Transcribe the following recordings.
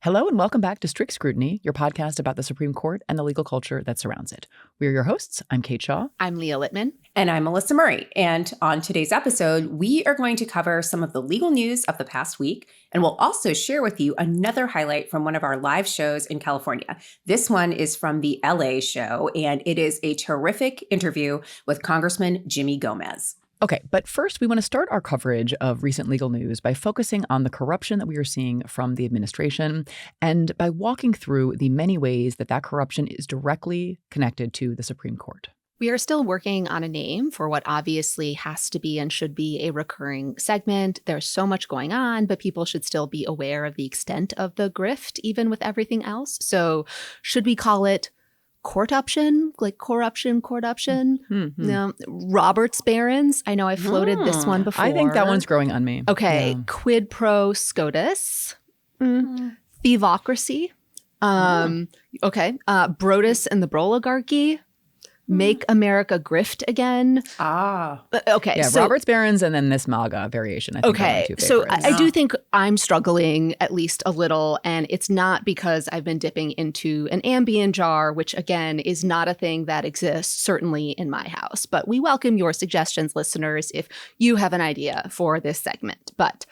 Hello and welcome back to Strict Scrutiny, your podcast about the Supreme Court and the legal culture that surrounds it. We're your hosts. I'm Kate Shaw. I'm Leah Littman. And I'm Melissa Murray. And on today's episode, we are going to cover some of the legal news of the past week, and we'll also share with you another highlight from one of our live shows in California. This one is from the LA show, and it is a terrific interview with Congressman Jimmy Gomez. Okay, but first we want to start our coverage of recent legal news by focusing on the corruption that we are seeing from the administration and by walking through the many ways that that corruption is directly connected to the Supreme Court. We are still working on a name for what obviously has to be and should be a recurring segment. There's so much going on, but people should still be aware of the extent of the grift, even with everything else. So should we call it court-uption, like corruption? Mm-hmm. No, Roberts barons. I know I floated this one before. I think that one's growing on me. Okay. Yeah. Quid pro SCOTUS. Thievocracy. Okay. Brotus and the Broligarchy. Make America grift again. Okay. Yeah, so, Roberts barons and then this MAGA variation. I think okay. So I do think I'm struggling at least a little, and it's not because I've been dipping into an Ambien jar, which again is not a thing that exists, certainly in my house. But we welcome your suggestions, listeners, if you have an idea for this segment. But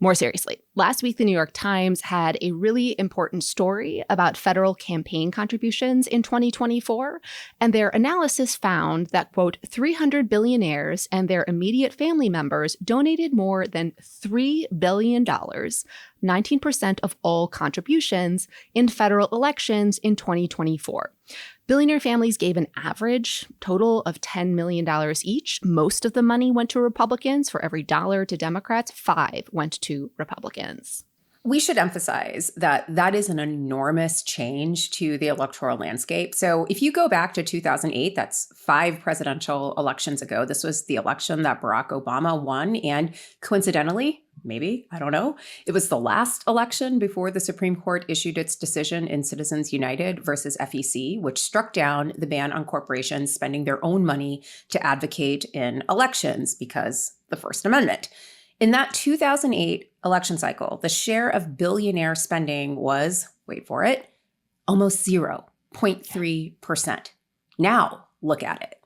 more seriously, last week, the New York Times had a really important story about federal campaign contributions in 2024, and their analysis found that, quote, 300 billionaires and their immediate family members donated more than $3 billion, 19% of all contributions in federal elections in 2024. Billionaire families gave an average total of $10 million each. Most of the money went to Republicans. For every dollar to Democrats, 5 went to Republicans. We should emphasize that that is an enormous change to the electoral landscape. So if you go back to 2008, that's 5 presidential elections ago, this was the election that Barack Obama won. And coincidentally, maybe, I don't know, it was the last election before the Supreme Court issued its decision in Citizens United versus FEC, which struck down the ban on corporations spending their own money to advocate in elections because the First Amendment. In that 2008 election cycle, the share of billionaire spending was, wait for it, almost 0.3%. Now look at it.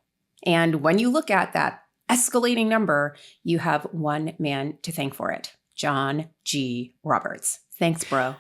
And when you look at that escalating number, you have one man to thank for it, John G. Roberts. Thanks, bro.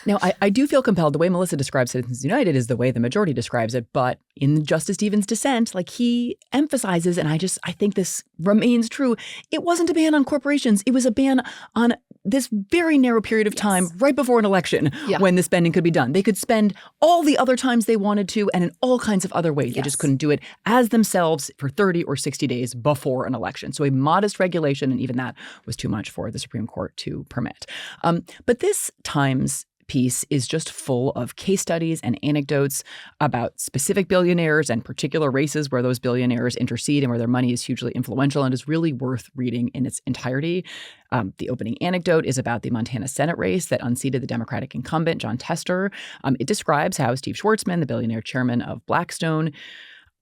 Now, I do feel compelled. The way Melissa describes Citizens United is the way the majority describes it. But in Justice Stevens' dissent, like he emphasizes, and I think this remains true, it wasn't a ban on corporations. It was a ban on this very narrow period of time right before an election when the spending could be done. They could spend all the other times they wanted to and in all kinds of other ways. They just couldn't do it as themselves for 30 or 60 days before an election. So a modest regulation, and even that was too much for the Supreme Court to permit. But this Times piece is just full of case studies and anecdotes about specific billionaires and particular races where those billionaires intercede and where their money is hugely influential and is really worth reading in its entirety. The opening anecdote is about the Montana Senate race that unseated the Democratic incumbent, John Tester. It describes how Steve Schwarzman, the billionaire chairman of Blackstone,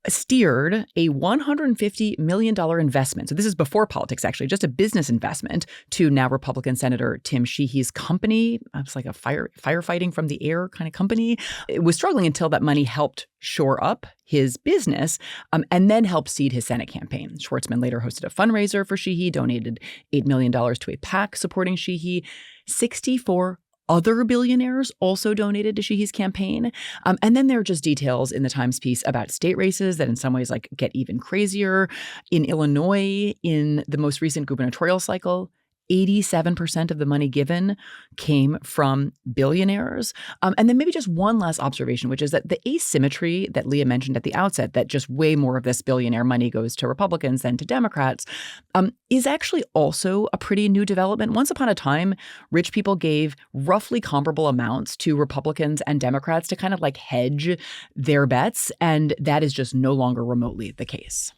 steered a $150 million investment. So this is before politics, actually, just a business investment to now Republican Senator Tim Sheehy's company. It's like a firefighting from the air kind of company. It was struggling until that money helped shore up his business and then helped seed his Senate campaign. Schwarzman later hosted a fundraiser for Sheehy, donated $8 million to a PAC supporting Sheehy. 64 other billionaires also donated to Sheehy's campaign. And then there are just details in the Times piece about state races that in some ways like get even crazier. In Illinois, in the most recent gubernatorial cycle, 87% of the money given came from billionaires. And then maybe just one last observation, which is that the asymmetry that Leah mentioned at the outset, that just way more of this billionaire money goes to Republicans than to Democrats, is actually also a pretty new development. Once upon a time, rich people gave roughly comparable amounts to Republicans and Democrats to kind of like hedge their bets. And that is just no longer remotely the case.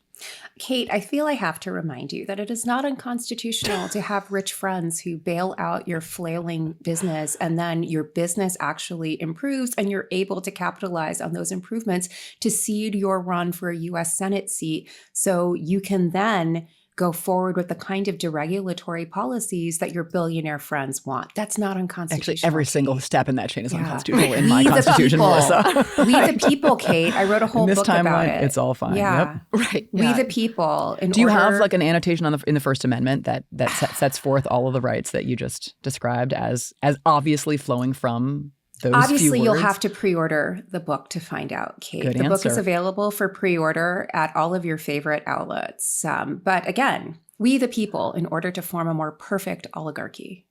Kate, I feel I have to remind you that it is not unconstitutional to have rich friends who bail out your flailing business, and then your business actually improves and you're able to capitalize on those improvements to seed your run for a U.S. Senate seat so you can then go forward with the kind of deregulatory policies that your billionaire friends want. That's not unconstitutional. Actually, every single step in that chain is Yeah. unconstitutional in We my the constitution, people. Melissa. We the people, Kate. I wrote a whole In this book about timeline, it. it's all fine. Yeah. Yep. Right. We yeah. the people. Do you have like an annotation in the First Amendment that sets forth all of the rights that you just described as obviously flowing from those Obviously, few you'll words? have to pre-order the book to find out, Kate. Good the book is answer. available for pre-order at all of your favorite outlets. But again, we the people, in order to form a more perfect oligarchy.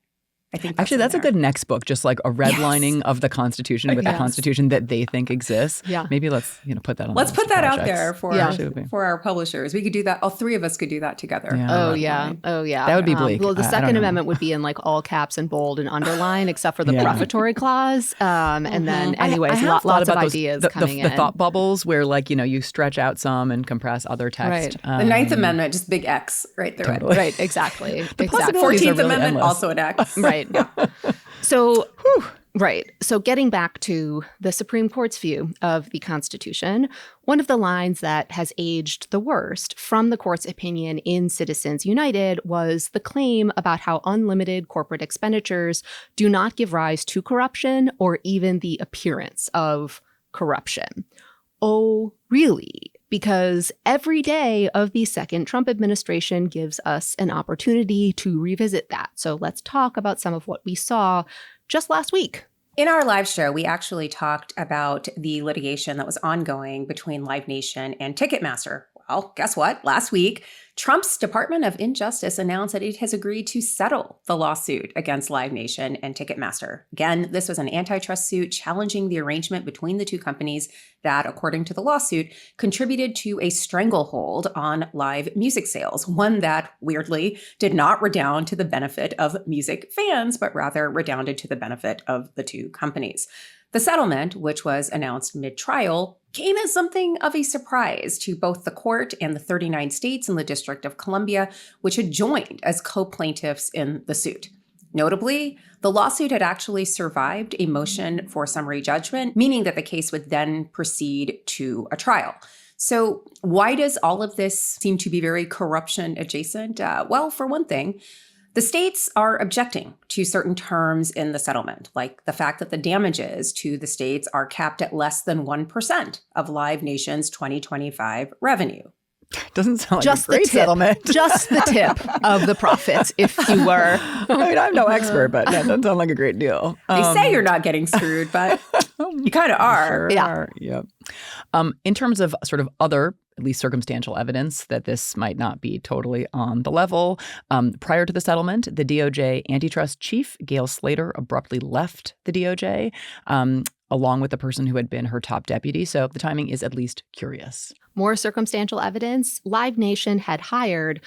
I think Actually, that's a good next book, just like a redlining of the Constitution with the Yes. Constitution that they think exists. Yeah. Maybe let's put that on. Let's the put list of that out projects. there for our publishers. We could do that. All three of us could do that together. Yeah. Oh, Redline. yeah. Oh, yeah. That would be bleak. Well, the I don't Second know. Amendment would be in like all caps and bold and underline, except for the Yeah. prefatory clause. And then, anyways, I have lots thought of about those- ideas the coming in. thought bubbles where you stretch out some and compress other text. Right. The Ninth Amendment, just big X right there. Totally. Right, exactly. exactly. possibilities are 14th really Amendment, endless. also an X. Right. So, right. So getting back to the Supreme Court's view of the Constitution, one of the lines that has aged the worst from the court's opinion in Citizens United was the claim about how unlimited corporate expenditures do not give rise to corruption or even the appearance of corruption. Oh, really? Because every day of the second Trump administration gives us an opportunity to revisit that. So let's talk about some of what we saw just last week. In our live show, we actually talked about the litigation that was ongoing between Live Nation and Ticketmaster. Well, guess what? Last week, Trump's Department of Injustice announced that it has agreed to settle the lawsuit against Live Nation and Ticketmaster. Again, this was an antitrust suit challenging the arrangement between the two companies that, according to the lawsuit, contributed to a stranglehold on live music sales, one that, weirdly, did not redound to the benefit of music fans, but rather redounded to the benefit of the two companies. The settlement, which was announced mid-trial, came as something of a surprise to both the court and the 39 states in the District of Columbia, which had joined as co-plaintiffs in the suit. Notably, the lawsuit had actually survived a motion for summary judgment, meaning that the case would then proceed to a trial. So why does all of this seem to be very corruption adjacent? Well, for one thing, the states are objecting to certain terms in the settlement, like the fact that the damages to the states are capped at less than 1% of Live Nation's 2025 revenue. Doesn't sound like Just a great the tip. settlement. Just the tip of the profits, if you were. I mean, I'm no expert, but that doesn't sound like a great deal. They say you're not getting screwed, but you kind of are. Sure Yeah. are. Yep. In terms of sort of other, at least circumstantial evidence that this might not be totally on the level, prior to the settlement, the DOJ antitrust chief, Gail Slater, abruptly left the DOJ, along with the person who had been her top deputy. So the timing is at least curious. More circumstantial evidence, Live Nation had hired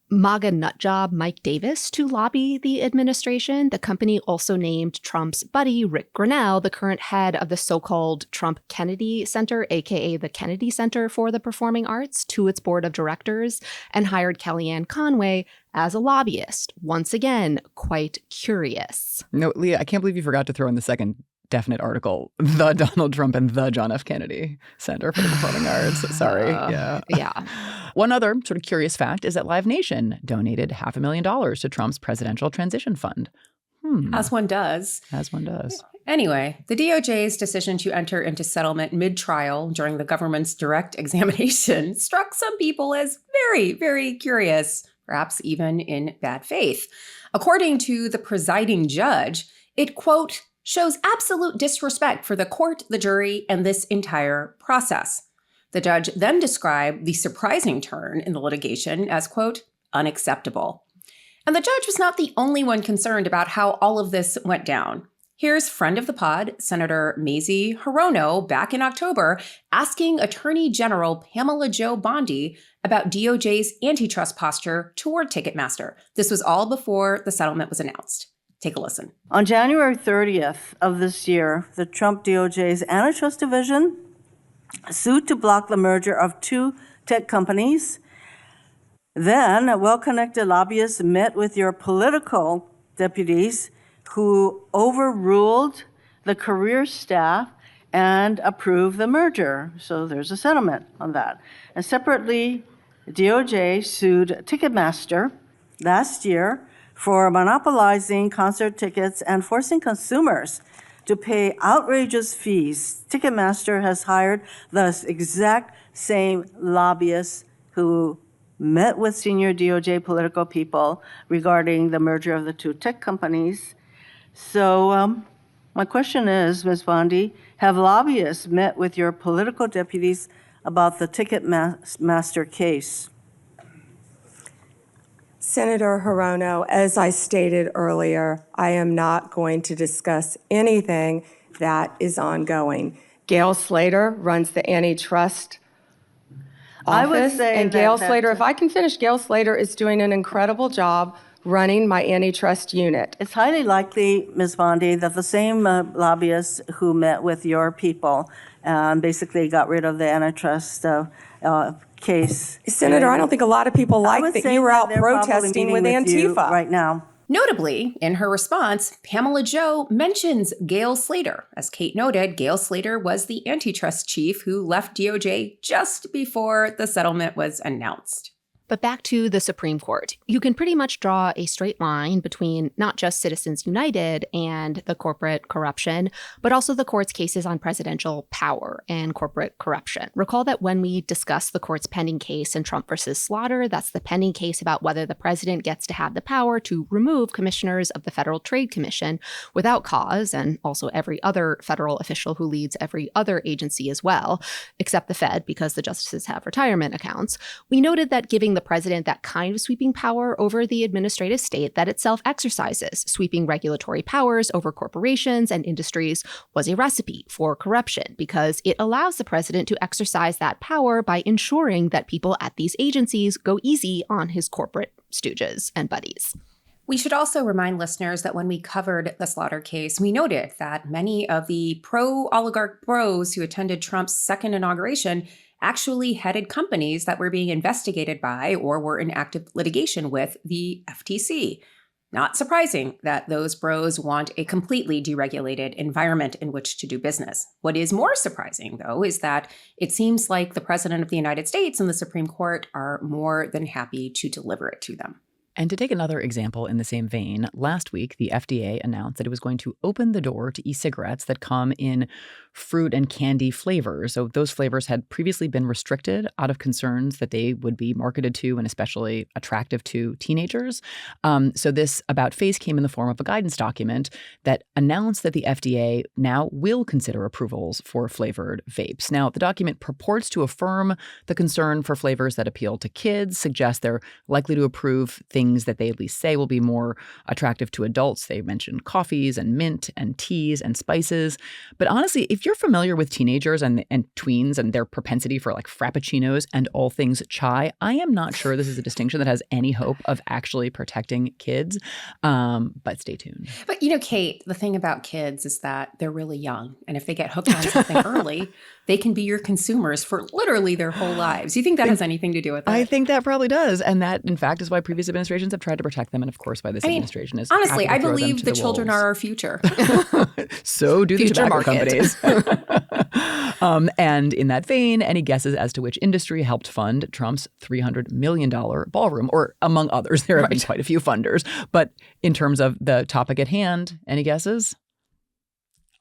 MAGA nutjob Mike Davis to lobby the administration. The company also named Trump's buddy, Rick Grinnell, the current head of the so-called Trump Kennedy Center, aka the Kennedy Center for the Performing Arts, to its board of directors, and hired Kellyanne Conway as a lobbyist. Once again, quite curious. No, Leah, I can't believe you forgot to throw in the second definite article, the Donald Trump and the John F. Kennedy Center for the Performing Arts. Sorry. Yeah. One other sort of curious fact is that Live Nation donated $500,000 to Trump's presidential transition fund. As one does. As one does. Anyway, the DOJ's decision to enter into settlement mid-trial during the government's direct examination struck some people as very, very curious, perhaps even in bad faith. According to the presiding judge, it, quote, shows absolute disrespect for the court, the jury, and this entire process. The judge then described the surprising turn in the litigation as, quote, unacceptable. And the judge was not the only one concerned about how all of this went down. Here's friend of the pod, Senator Mazie Hirono, back in October, asking Attorney General Pamela Jo Bondi about DOJ's antitrust posture toward Ticketmaster. This was all before the settlement was announced. Take a listen. On January 30th of this year, the Trump DOJ's Antitrust Division sued to block the merger of two tech companies. Then, well-connected lobbyists met with your political deputies who overruled the career staff and approved the merger. So there's a settlement on that. And separately, DOJ sued Ticketmaster last year for monopolizing concert tickets and forcing consumers to pay outrageous fees. Ticketmaster has hired the exact same lobbyists who met with senior DOJ political people regarding the merger of the two tech companies. So my question is, Ms. Bondi, have lobbyists met with your political deputies about the Ticketmaster case? Senator Hirono, as I stated earlier, I am not going to discuss anything that is ongoing. Gail Slater runs the antitrust I would office, say and that Gail Slater, if I can finish, Gail Slater is doing an incredible job running my antitrust unit. It's highly likely, Ms. Bondi, that the same lobbyists who met with your people basically got rid of the antitrust case. Senator, I don't think a lot of people like that you were out protesting with Antifa right now. Notably, in her response, Pamela Jo mentions Gail Slater. As Kate noted, Gail Slater was the antitrust chief who left DOJ just before the settlement was announced. But back to the Supreme Court. You can pretty much draw a straight line between not just Citizens United and the corporate corruption, but also the court's cases on presidential power and corporate corruption. Recall that when we discussed the court's pending case in Trump versus Slaughter, that's the pending case about whether the president gets to have the power to remove commissioners of the Federal Trade Commission without cause, and also every other federal official who leads every other agency as well, except the Fed, because the justices have retirement accounts. We noted that giving the president that kind of sweeping power over the administrative state that itself exercises sweeping regulatory powers over corporations and industries was a recipe for corruption, because it allows the president to exercise that power by ensuring that people at these agencies go easy on his corporate stooges and buddies. We should also remind listeners that when we covered the Slaughter case, we noted that many of the pro-oligarch bros who attended Trump's second inauguration actually headed companies that were being investigated by or were in active litigation with the FTC. Not surprising that those bros want a completely deregulated environment in which to do business. What is more surprising, though, is that it seems like the President of the United States and the Supreme Court are more than happy to deliver it to them. And to take another example in the same vein, last week, the FDA announced that it was going to open the door to e-cigarettes that come in fruit and candy flavors. So those flavors had previously been restricted out of concerns that they would be marketed to and especially attractive to teenagers. So this about face came in the form of a guidance document that announced that the FDA now will consider approvals for flavored vapes. Now, the document purports to affirm the concern for flavors that appeal to kids, suggests they're likely to approve things that they at least say will be more attractive to adults. They mentioned coffees and mint and teas and spices. But honestly, if you're familiar with teenagers and tweens and their propensity for like frappuccinos and all things chai, I am not sure this is a distinction that has any hope of actually protecting kids. But stay tuned. But Kate, the thing about kids is that they're really young. And if they get hooked on something early, they can be your consumers for literally their whole lives. You think that has anything to do with that? I think that probably does. And that, in fact, is why previous administrations have tried to protect them. And of course, why this administration is. Honestly, I believe the children are our future. So do the tobacco companies. And in that vein, any guesses as to which industry helped fund Trump's $300 million ballroom, or among others? There have been quite a few funders. But in terms of the topic at hand, any guesses?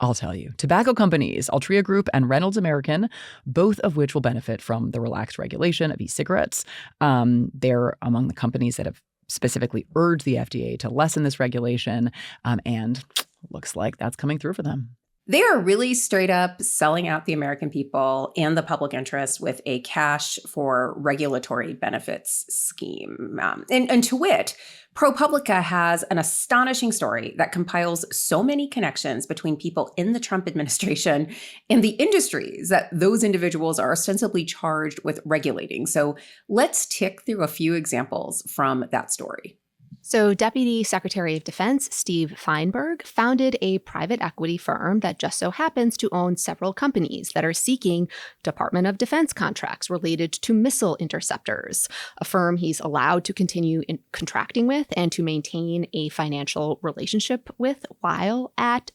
I'll tell you. Tobacco companies, Altria Group and Reynolds American, both of which will benefit from the relaxed regulation of e-cigarettes. They're among the companies that have specifically urged the FDA to lessen this regulation, and looks like that's coming through for them. They are really straight up selling out the American people and the public interest with a cash for regulatory benefits scheme. And to wit, ProPublica has an astonishing story that compiles so many connections between people in the Trump administration and the industries that those individuals are ostensibly charged with regulating. So let's tick through a few examples from that story. So Deputy Secretary of Defense Steve Feinberg founded a private equity firm that just so happens to own several companies that are seeking Department of Defense contracts related to missile interceptors, a firm he's allowed to continue contracting with and to maintain a financial relationship with while at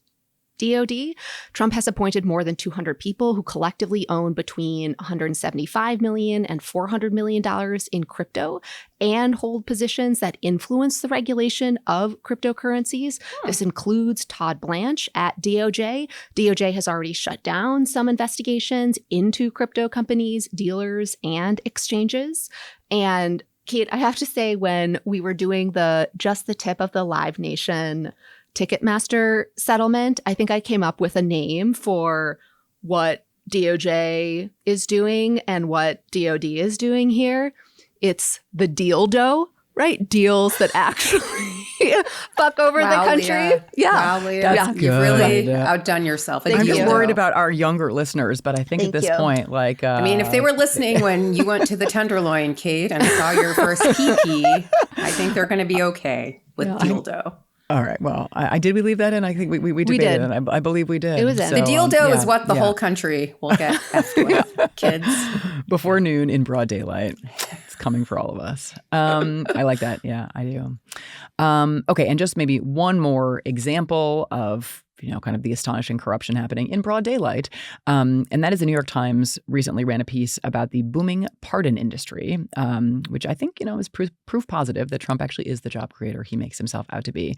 DOD. Trump has appointed more than 200 people who collectively own between $175 million and $400 million in crypto and hold positions that influence the regulation of cryptocurrencies. This includes Todd Blanche at DOJ. DOJ has already shut down some investigations into crypto companies, dealers, and exchanges. And Kate, I have to say, when we were doing just the tip of the Live Nation Ticketmaster settlement, I think I came up with a name for what DOJ is doing and what DOD is doing here. It's the deal dough, right? Deals that actually fuck over the country. Leah. Yeah. Wow, Leah. You've really outdone yourself. I'm just worried dough. about our younger listeners, but I think at this point, like... I mean, if they were listening when you went to the Tenderloin, Kate, and saw your first pee-pee, I think they're going to be okay with dildo. All right. Well, did we leave that in? I think we debated did. it. I believe we did. It was in. The dildo is what the whole country will get effed with, kids. Before noon in broad daylight. It's coming for all of us. I like that. Yeah, I do. Okay. And just maybe one more example of, kind of the astonishing corruption happening in broad daylight. And that is the New York Times recently ran a piece about the booming pardon industry, which I think, is proof positive that Trump actually is the job creator he makes himself out to be.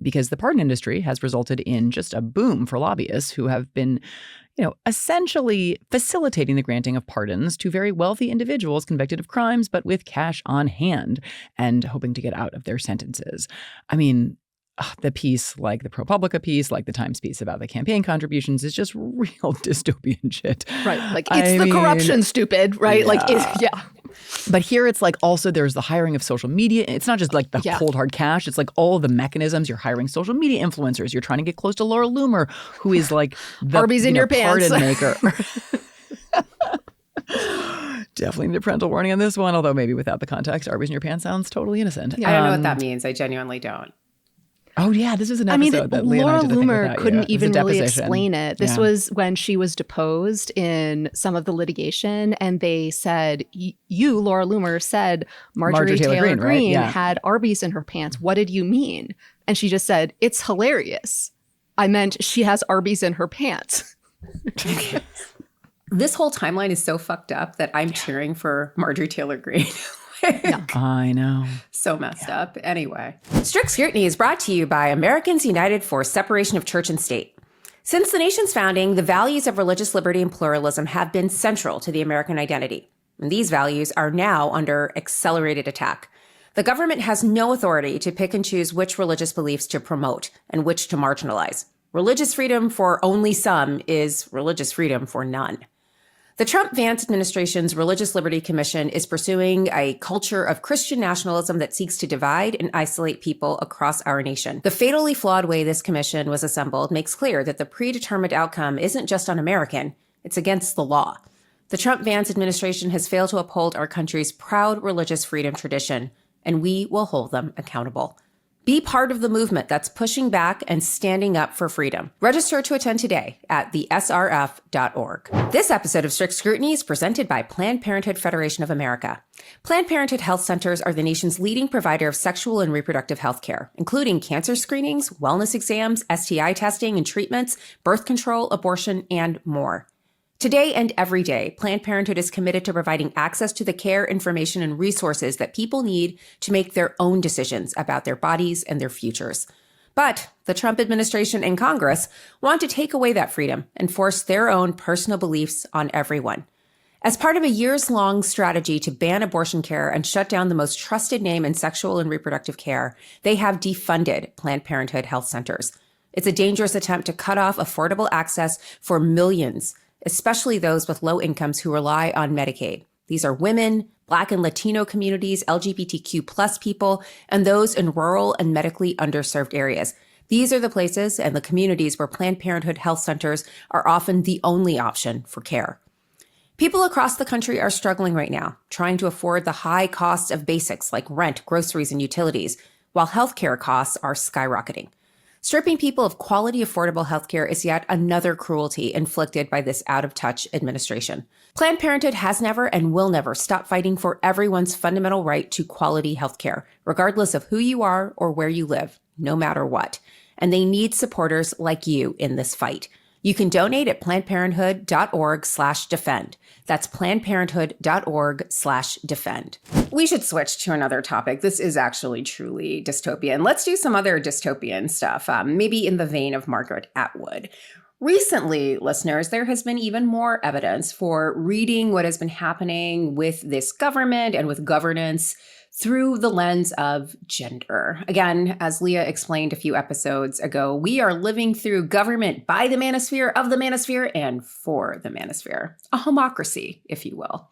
Because the pardon industry has resulted in just a boom for lobbyists who have been essentially facilitating the granting of pardons to very wealthy individuals convicted of crimes, but with cash on hand and hoping to get out of their sentences. I mean, the piece, like the ProPublica piece, like the Times piece about the campaign contributions, is just real dystopian shit. Right. Like, it's the corruption, stupid, right? Yeah. Like, But here it's like also there's the hiring of social media. It's not just like the cold hard cash. It's like all the mechanisms. You're hiring social media influencers. You're trying to get close to Laura Loomer, who is like the Arby's in your pants. pardon maker. Definitely need a parental warning on this one, although maybe without the context, Arby's in your pants sounds totally innocent. I don't know what that means. I genuinely don't. Oh, yeah. This is an episode that Leah and I Laura did a thing Loomer without couldn't you. It was a even really deposition. explain it. This was when she was deposed in some of the litigation, and they said, you, Laura Loomer, said Marjorie Taylor Greene right? had Arby's in her pants. What did you mean? And she just said, it's hilarious. I meant she has Arby's in her pants. This whole timeline is so fucked up that I'm cheering for Marjorie Taylor Greene. I know. So messed up. Anyway. Strict Scrutiny is brought to you by Americans United for Separation of Church and State. Since the nation's founding, the values of religious liberty and pluralism have been central to the American identity. And these values are now under accelerated attack. The government has no authority to pick and choose which religious beliefs to promote and which to marginalize. Religious freedom for only some is religious freedom for none. The Trump-Vance administration's Religious Liberty Commission is pursuing a culture of Christian nationalism that seeks to divide and isolate people across our nation. The fatally flawed way this commission was assembled makes clear that the predetermined outcome isn't just un-American, it's against the law. The Trump-Vance administration has failed to uphold our country's proud religious freedom tradition, and we will hold them accountable. Be part of the movement that's pushing back and standing up for freedom. Register to attend today at thesrf.org. This episode of Strict Scrutiny is presented by Planned Parenthood Federation of America. Planned Parenthood health centers are the nation's leading provider of sexual and reproductive health care, including cancer screenings, wellness exams, STI testing and treatments, birth control, abortion, and more. Today and every day, Planned Parenthood is committed to providing access to the care, information, and resources that people need to make their own decisions about their bodies and their futures. But the Trump administration and Congress want to take away that freedom and force their own personal beliefs on everyone. As part of a years-long strategy to ban abortion care and shut down the most trusted name in sexual and reproductive care, they have defunded Planned Parenthood health centers. It's a dangerous attempt to cut off affordable access for millions, especially those with low incomes who rely on Medicaid. These are women, Black and Latino communities, LGBTQ+ people, and those in rural and medically underserved areas. These are the places and the communities where Planned Parenthood health centers are often the only option for care. People across the country are struggling right now, trying to afford the high costs of basics like rent, groceries, and utilities, while healthcare costs are skyrocketing. Stripping people of quality, affordable healthcare is yet another cruelty inflicted by this out-of-touch administration. Planned Parenthood has never and will never stop fighting for everyone's fundamental right to quality healthcare, regardless of who you are or where you live, no matter what. and they need supporters like you in this fight. You can donate at PlannedParenthood.org/defend. That's PlannedParenthood.org/defend. We should switch to another topic. This is actually truly dystopian. Let's do some other dystopian stuff, maybe in the vein of Margaret Atwood. Recently, listeners, there has been even more evidence for reading what has been happening with this government and with governance through the lens of gender. Again, as Leah explained a few episodes ago, we are living through government by the manosphere, of the manosphere, and for the manosphere. A homocracy, if you will.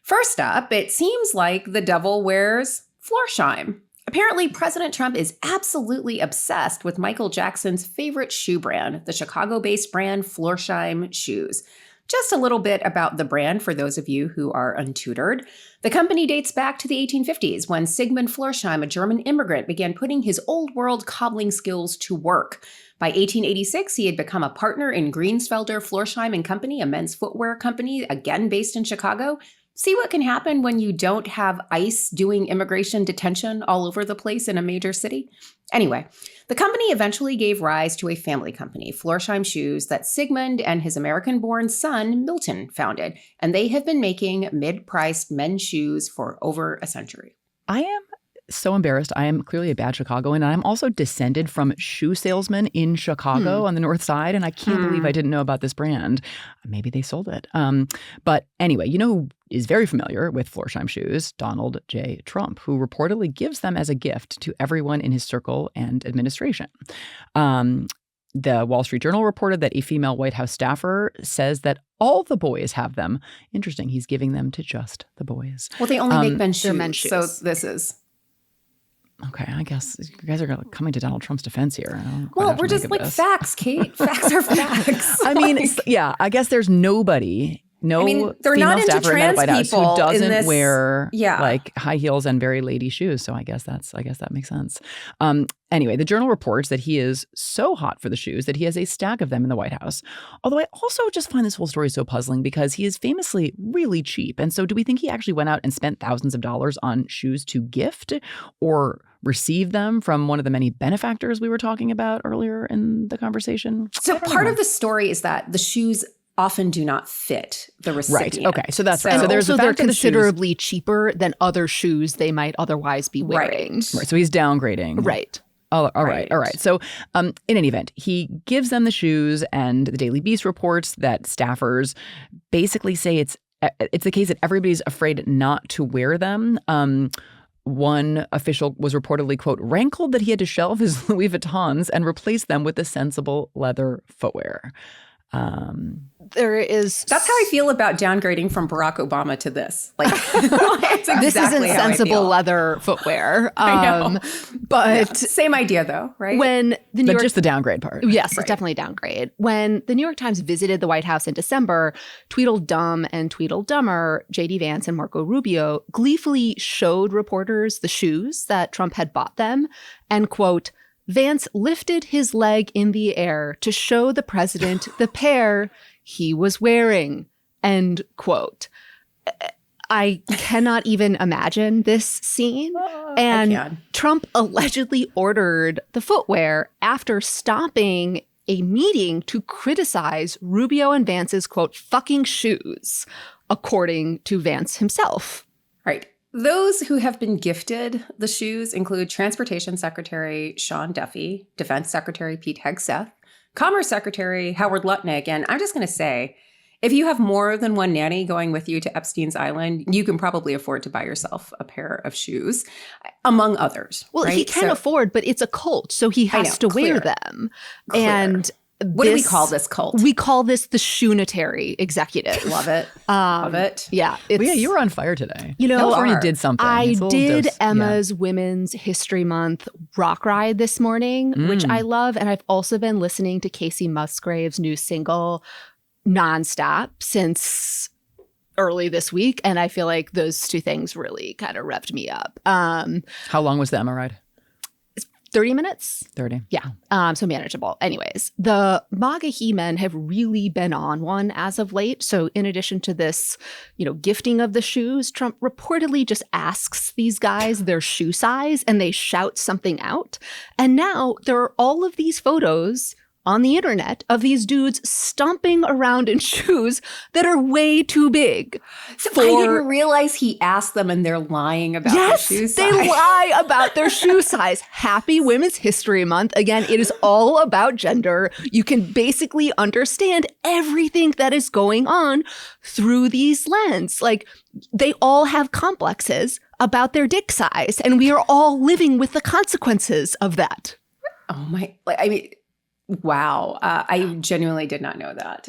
First up, it seems like the devil wears Florsheim. Apparently, President Trump is absolutely obsessed with Michael Jackson's favorite shoe brand, the Chicago-based brand Florsheim Shoes. Just a little bit about the brand for those of you who are untutored. The company dates back to the 1850s when Sigmund Florsheim, a German immigrant, began putting his old world cobbling skills to work. By 1886, he had become a partner in Greensfelder Florsheim & Company, a men's footwear company, again based in Chicago. See what can happen when you don't have ICE doing immigration detention all over the place in a major city? Anyway, the company eventually gave rise to a family company, Florsheim Shoes, that Sigmund and his American-born son, Milton, founded, and they have been making mid-priced men's shoes for over a century. I am so embarrassed. I am clearly a bad Chicagoan, and I'm also descended from shoe salesmen in Chicago on the North Side, and I can't believe I didn't know about this brand. Maybe they sold it. But anyway, you know who is very familiar with Florsheim shoes? Donald J. Trump, who reportedly gives them as a gift to everyone in his circle and administration. The Wall Street Journal reported that a female White House staffer says that all the boys have them. Interesting. He's giving them to just the boys. Well, they only make men's shoes, men's shoes. so this is... Okay, I guess you guys are coming to Donald Trump's defense here. Well, we're just like facts, Kate. Facts are facts. I mean, yeah, I guess there's nobody, they're female not into staffer in the trans White House people who doesn't in this- wear Yeah. like high heels and very lady shoes. So I guess that makes sense. Anyway, the Journal reports that he is so hot for the shoes that he has a stack of them in the White House. Although I also just find this whole story so puzzling because he is famously really cheap. And so do we think he actually went out and spent thousands of dollars on shoes to gift or receive them from one of the many benefactors we were talking about earlier in the conversation? So part of the story is that the shoes often do not fit the recipient. Right. Okay. So that's right. And So there's also the they're fact that the shoes- considerably cheaper than other shoes they might otherwise be wearing. Right. Right. So he's downgrading. Right. Oh, all right. All right. So in any event, he gives them the shoes, and the Daily Beast reports that staffers basically say it's the case that everybody's afraid not to wear them. One official was reportedly, quote, rankled that he had to shelve his Louis Vuittons and replace them with the sensible leather footwear. That's how I feel about downgrading from Barack Obama to this. Like, it's exactly this isn't how I sensible feel. leather footwear. I know. But Yeah. Same idea, though, right? when the New But York just the downgrade part. Yes, it's definitely a downgrade. When the New York Times visited the White House in December, Tweedledum and Tweedledummer, J.D. Vance and Marco Rubio gleefully showed reporters the shoes that Trump had bought them and, quote, Vance lifted his leg in the air to show the president the pair he was wearing, end quote. I cannot even imagine this scene. And Trump allegedly ordered the footwear after stopping a meeting to criticize Rubio and Vance's, quote, fucking shoes, according to Vance himself. Right. Those who have been gifted the shoes include Transportation Secretary Sean Duffy, Defense Secretary Pete Hegseth, Commerce Secretary Howard Lutnick, and I'm just going to say, if you have more than one nanny going with you to Epstein's Island, you can probably afford to buy yourself a pair of shoes, among others. Well, right? he can afford, but it's a cult, so he has to wear them. And what do we call this cult? We call this the Shoonitary executive. Love it. Love it. Yeah. Well, yeah, you were on fire today. You know, California did something. I It's a little did dose. Emma's Women's History Month rock ride this morning, which I love. And I've also been listening to Casey Musgrave's new single nonstop since early this week. And I feel like those two things really kind of revved me up. How long was the Emma ride? 30 minutes? 30. Yeah. So manageable. Anyways, the MAGA he-men have really been on one as of late. So in addition to this, gifting of the shoes, Trump reportedly just asks these guys their shoe size and they shout something out. And now there are all of these photos on the internet of these dudes stomping around in shoes that are way too big. I didn't realize he asked them and they're lying about their shoe size. They lie about their shoe size. Happy Women's History Month. Again, it is all about gender. You can basically understand everything that is going on through these lenses. Like, they all have complexes about their dick size, and we are all living with the consequences of that. Oh my, wow. I genuinely did not know that.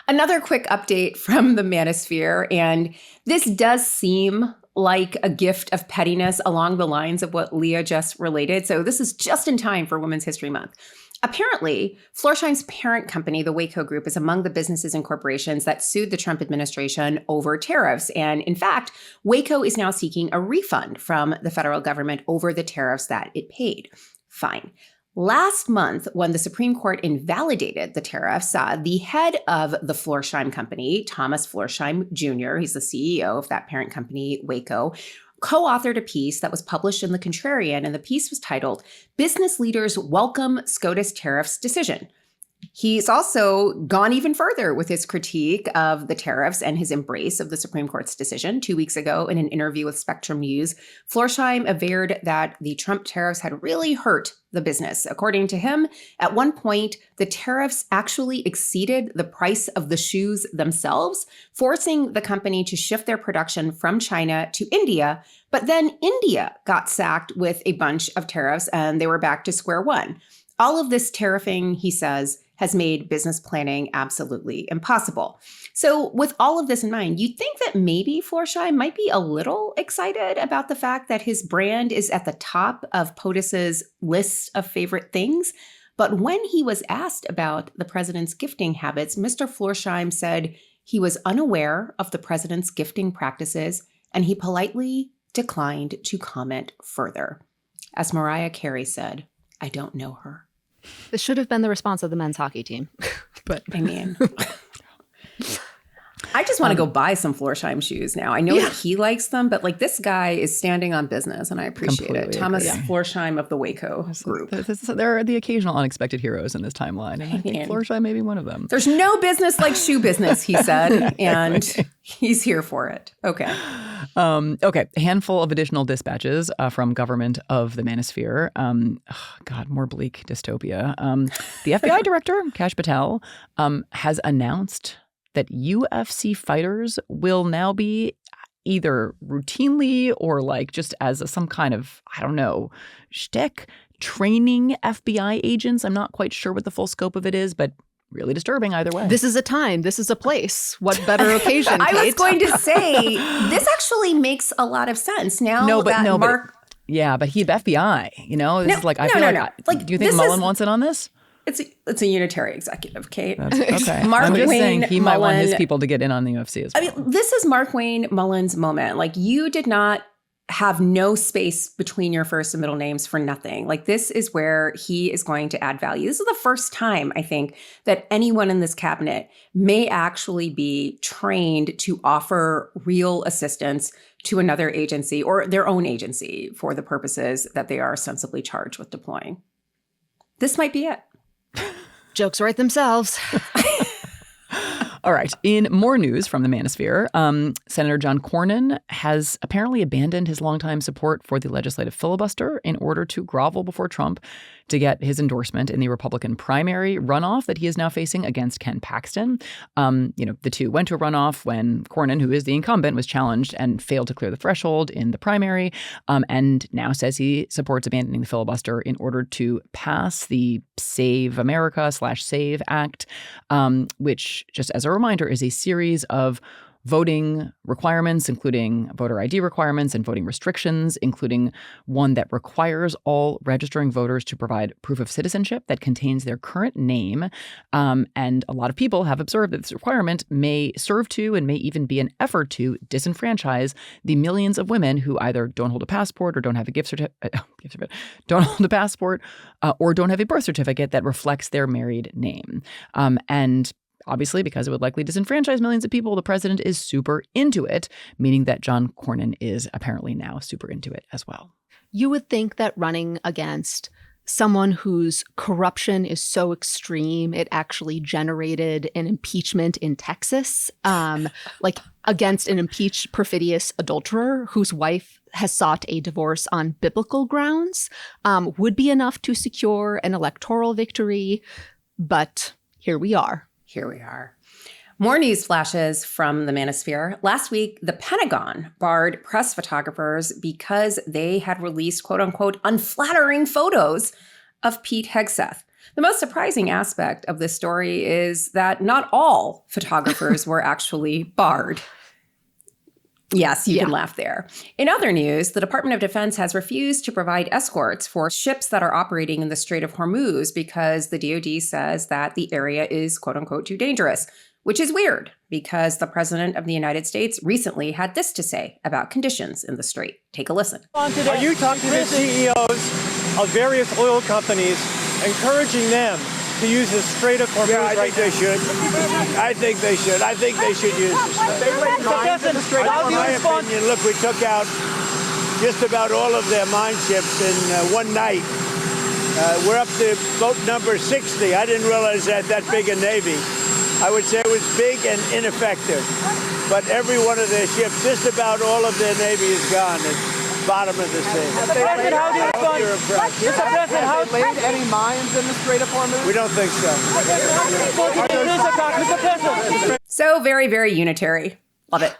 Another quick update from the manosphere, and this does seem like a gift of pettiness along the lines of what Leah just related. So this is just in time for Women's History Month. Apparently, Florsheim's parent company, the Waco Group, is among the businesses and corporations that sued the Trump administration over tariffs. And in fact, Waco is now seeking a refund from the federal government over the tariffs that it paid. Fine. Last month, when the Supreme Court invalidated the tariffs, the head of the Florsheim company, Thomas Florsheim Jr., he's the CEO of that parent company, Waco, co-authored a piece that was published in The Contrarian, and the piece was titled, "Business Leaders Welcome SCOTUS Tariffs Decision." He's also gone even further with his critique of the tariffs and his embrace of the Supreme Court's decision. 2 weeks ago, in an interview with Spectrum News, Florsheim averred that the Trump tariffs had really hurt the business. According to him, at one point, the tariffs actually exceeded the price of the shoes themselves, forcing the company to shift their production from China to India. But then India got sacked with a bunch of tariffs and they were back to square one. All of this tariffing, he says, has made business planning absolutely impossible. So with all of this in mind, you'd think that maybe Florsheim might be a little excited about the fact that his brand is at the top of POTUS's list of favorite things. But when he was asked about the president's gifting habits, Mr. Florsheim said he was unaware of the president's gifting practices, and he politely declined to comment further. As Mariah Carey said, "I don't know her." This should have been the response of the men's hockey team. But I mean, I just want to go buy some Florsheim shoes now. I know that he likes them, but this guy is standing on business and I appreciate it. Thomas Florsheim of the Waco Group. There are the occasional unexpected heroes in this timeline. And I think Florsheim may be one of them. There's no business like shoe business, he said, and he's here for it. Okay. Okay. A handful of additional dispatches from government of the manosphere. God, more bleak dystopia. The FBI director, Kash Patel, has announced that UFC fighters will now be either routinely or just as some kind of, shtick, training FBI agents. I'm not quite sure what the full scope of it is, but really disturbing either way. This is a time. This is a place. What better occasion, I Kate? was going to say, this actually makes a lot of sense. Now Mark... Yeah, but he FBI, This is I feel like do you think Mullen wants in on this? It's a unitary executive, Kate. That's okay. Mark I'm just Wayne saying he might want his Mullen- people to get in on the UFC as well. I mean, this is Mark Wayne Mullen's moment. You did not have no space between your first and middle names for nothing. This is where he is going to add value. This is the first time, I think, that anyone in this cabinet may actually be trained to offer real assistance to another agency or their own agency for the purposes that they are ostensibly charged with deploying. This might be it. Jokes write themselves. All right. In more news from the manosphere, Senator John Cornyn has apparently abandoned his longtime support for the legislative filibuster in order to grovel before Trump to get his endorsement in the Republican primary runoff that he is now facing against Ken Paxton. The two went to a runoff when Cornyn, who is the incumbent, was challenged and failed to clear the threshold in the primary, and now says he supports abandoning the filibuster in order to pass the Save America / Save Act, which, just as a reminder, is a series of voting requirements, including voter ID requirements and voting restrictions, including one that requires all registering voters to provide proof of citizenship that contains their current name. And a lot of people have observed that this requirement may serve to and may even be an effort to disenfranchise the millions of women who either don't hold a passport or don't have a gift certificate, don't hold a passport, or don't have a birth certificate that reflects their married name. And obviously, because it would likely disenfranchise millions of people, the president is super into it, meaning that John Cornyn is apparently now super into it as well. You would think that running against someone whose corruption is so extreme, it actually generated an impeachment in Texas, like against an impeached perfidious adulterer whose wife has sought a divorce on biblical grounds, would be enough to secure an electoral victory. But here we are. Here we are. More news flashes from the manosphere. Last week, the Pentagon barred press photographers because they had released, quote unquote, unflattering photos of Pete Hegseth. The most surprising aspect of this story is that not all photographers were actually barred. Yes, you can laugh there. In other news, the Department of Defense has refused to provide escorts for ships that are operating in the Strait of Hormuz because the DOD says that the area is, quote unquote, too dangerous, which is weird because the President of the United States recently had this to say about conditions in the strait. Take a listen. Are you talking to the CEOs of various oil companies, encouraging them to use the Strait of Hormuz? Yeah, I think they should. I think they should. I think they should use the Strait. In my opinion, look, we took out just about all of their mine ships in one night. We're up to boat number 60. I didn't realize they had that big a Navy. I would say it was big and ineffective. But every one of their ships, just about all of their Navy is gone. Bottom of the sea. Mr. President, how do you respond? Mr. President, have they laid any mines in the Strait of Hormuz? We don't think so. Mr. President. So very, very unitary. Love it.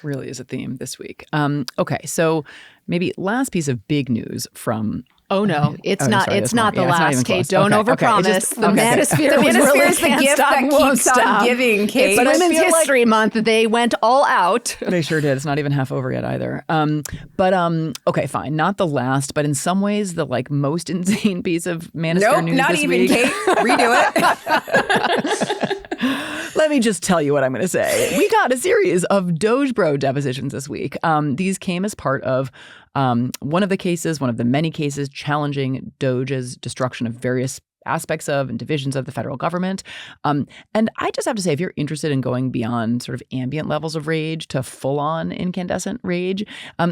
Really is a theme this week. Okay, so maybe last piece of big news from. Oh no, it's not. Sorry, it's not the not last, Kate. Don't overpromise. The manosphere is the gift that keeps on giving, Kate. It's Women's History Month. They went all out. They sure did. It's not even half over yet either. Okay, fine. Not the last, but in some ways the most insane piece of manosphere news not this even, week. Kate. Redo it. Let me just tell you what I'm going to say. We got a series of DOGE bro depositions this week. These came as part of one of the many cases challenging DOGE's destruction of various aspects of and divisions of the federal government. And I just have to say, if you're interested in going beyond sort of ambient levels of rage to full-on incandescent rage,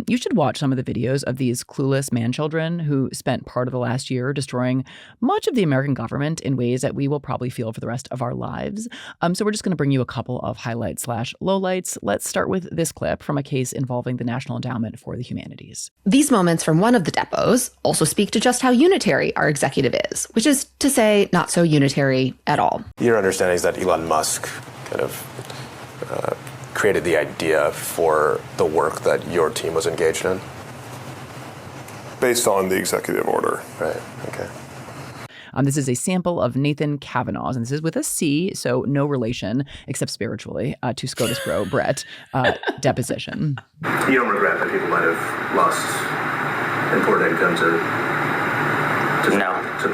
you should watch some of the videos of these clueless man-children who spent part of the last year destroying much of the American government in ways that we will probably feel for the rest of our lives. So we're just going to bring you a couple of highlights/lowlights. Let's start with this clip from a case involving the National Endowment for the Humanities. These moments from one of the depots also speak to just how unitary our executive is, which is to say not so unitary at all. Your understanding is that Elon Musk kind of created the idea for the work that your team was engaged in? Based on the executive order. Right, okay. This is a sample of Nathan Kavanaugh's, and this is with a C, so no relation, except spiritually, to SCOTUS bro Bret, deposition. You don't regret that people might have lost important income to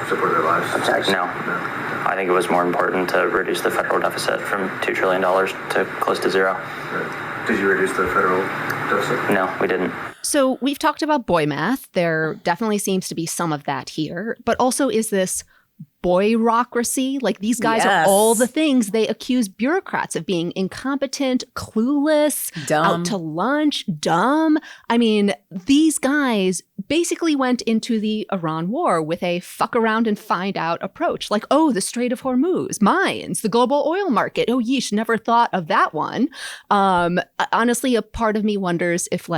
support their lives? No. I think it was more important to reduce the federal deficit from $2 trillion to close to zero. Right. Did you reduce the federal deficit? No, we didn't. So we've talked about boy math. There definitely seems to be some of that here. But also is this boyrocracy? Like these guys are all the things they accuse bureaucrats of being: incompetent, clueless, dumb, out to lunch, dumb. I mean, these guys basically went into the Iran war with a fuck around and find out approach. Like, oh, the Strait of Hormuz, mines, the global oil market. Oh, yeesh, never thought of that one. Honestly, a part of me wonders if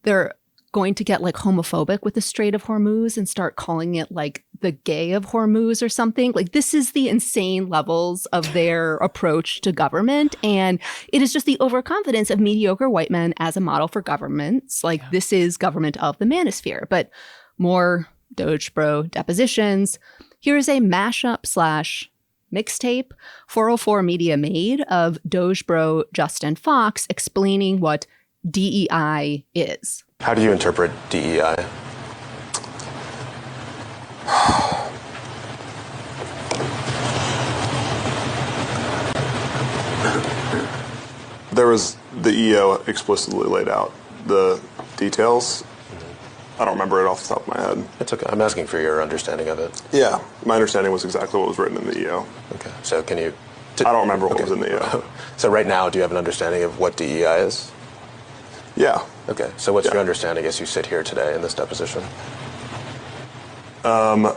they're going to get homophobic with the Strait of Hormuz and start calling it the gay of Hormuz or something. This is the insane levels of their approach to government. And it is just the overconfidence of mediocre white men as a model for governments. This is government of the manosphere. But more DOGE bro depositions. Here is a mashup / mixtape 404 Media made of Doge bro Justin Fox explaining what DEI is. How do you interpret DEI? There was the EO explicitly laid out the details. I don't remember it off the top of my head. It's okay. I'm asking for your understanding of it. Yeah, my understanding was exactly what was written in the EO. Okay. So can you... I don't remember what was in the EO. So right now, do you have an understanding of what DEI is? Yeah. Okay. So what's your understanding as you sit here today in this deposition? Well,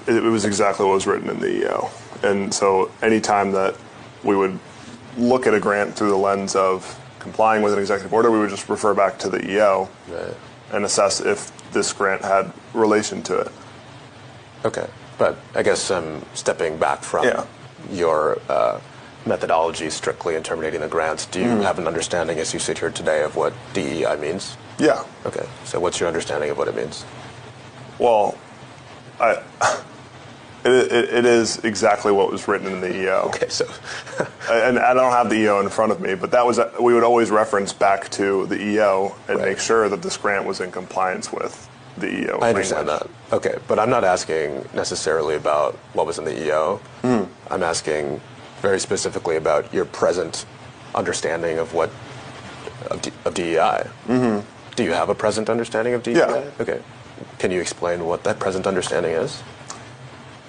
it was exactly what was written in the EO. And so any time that we would look at a grant through the lens of complying with an executive order, we would just refer back to the EO and assess if this grant had relation to it. Okay. But I guess stepping back from your methodology strictly in terminating the grants, do you have an understanding as you sit here today of what DEI means? Yeah. Okay. So what's your understanding of what it means? Well, it is exactly what was written in the EO. Okay, so... and I don't have the EO in front of me, but that was we would always reference back to the EO and make sure that this grant was in compliance with the EO. I understand that. Okay, but I'm not asking necessarily about what was in the EO. I'm asking very specifically about your present understanding of what of DEI. Do you have a present understanding of DEI? Yeah. Okay. Can you explain what that present understanding is?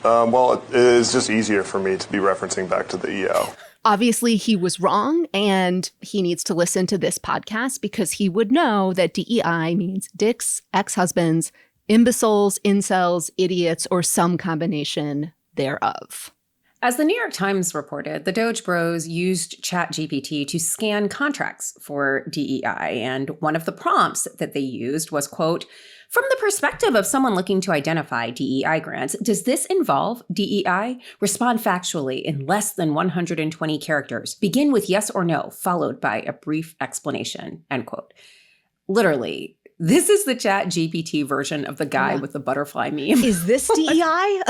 Well, it is just easier for me to be referencing back to the EO. Obviously, he was wrong, and he needs to listen to this podcast because he would know that DEI means dicks, ex-husbands, imbeciles, incels, idiots, or some combination thereof. As the New York Times reported, the Doge Bros used ChatGPT to scan contracts for DEI, and one of the prompts that they used was, quote, "From the perspective of someone looking to identify DEI grants, does this involve DEI? Respond factually in less than 120 characters. Begin with yes or no, followed by a brief explanation," end quote. Literally, this is the ChatGPT version of the guy with the butterfly meme. Is this DEI?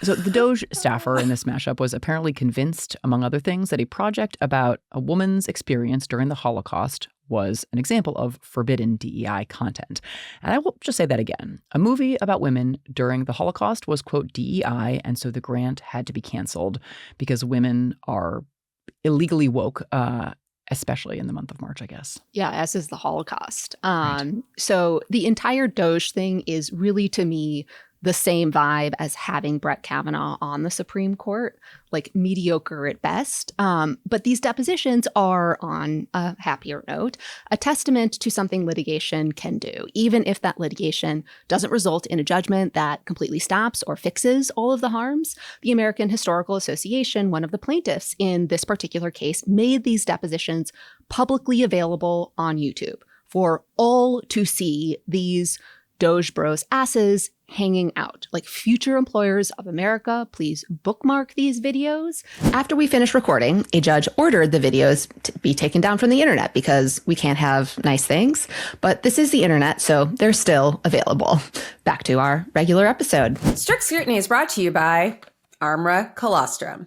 So the Doge staffer in this mashup was apparently convinced, among other things, that a project about a woman's experience during the Holocaust was an example of forbidden DEI content. And I will just say that again. A movie about women during the Holocaust was, quote, DEI, and so the grant had to be canceled because women are illegally woke, especially in the month of March, I guess. Yeah, as is the Holocaust. So the entire Doge thing is really, to me, the same vibe as having Bret Kavanaugh on the Supreme Court, like mediocre at best. But these depositions are, on a happier note, a testament to something litigation can do, even if that litigation doesn't result in a judgment that completely stops or fixes all of the harms. The American Historical Association, one of the plaintiffs in this particular case, made these depositions publicly available on YouTube for all to see these Doge Bros asses hanging out. Like, future employers of America, please bookmark these videos. After we finished recording, a judge ordered the videos to be taken down from the internet because we can't have nice things. But this is the internet, so they're still available. Back to our regular episode. Strict Scrutiny is brought to you by Armra Colostrum.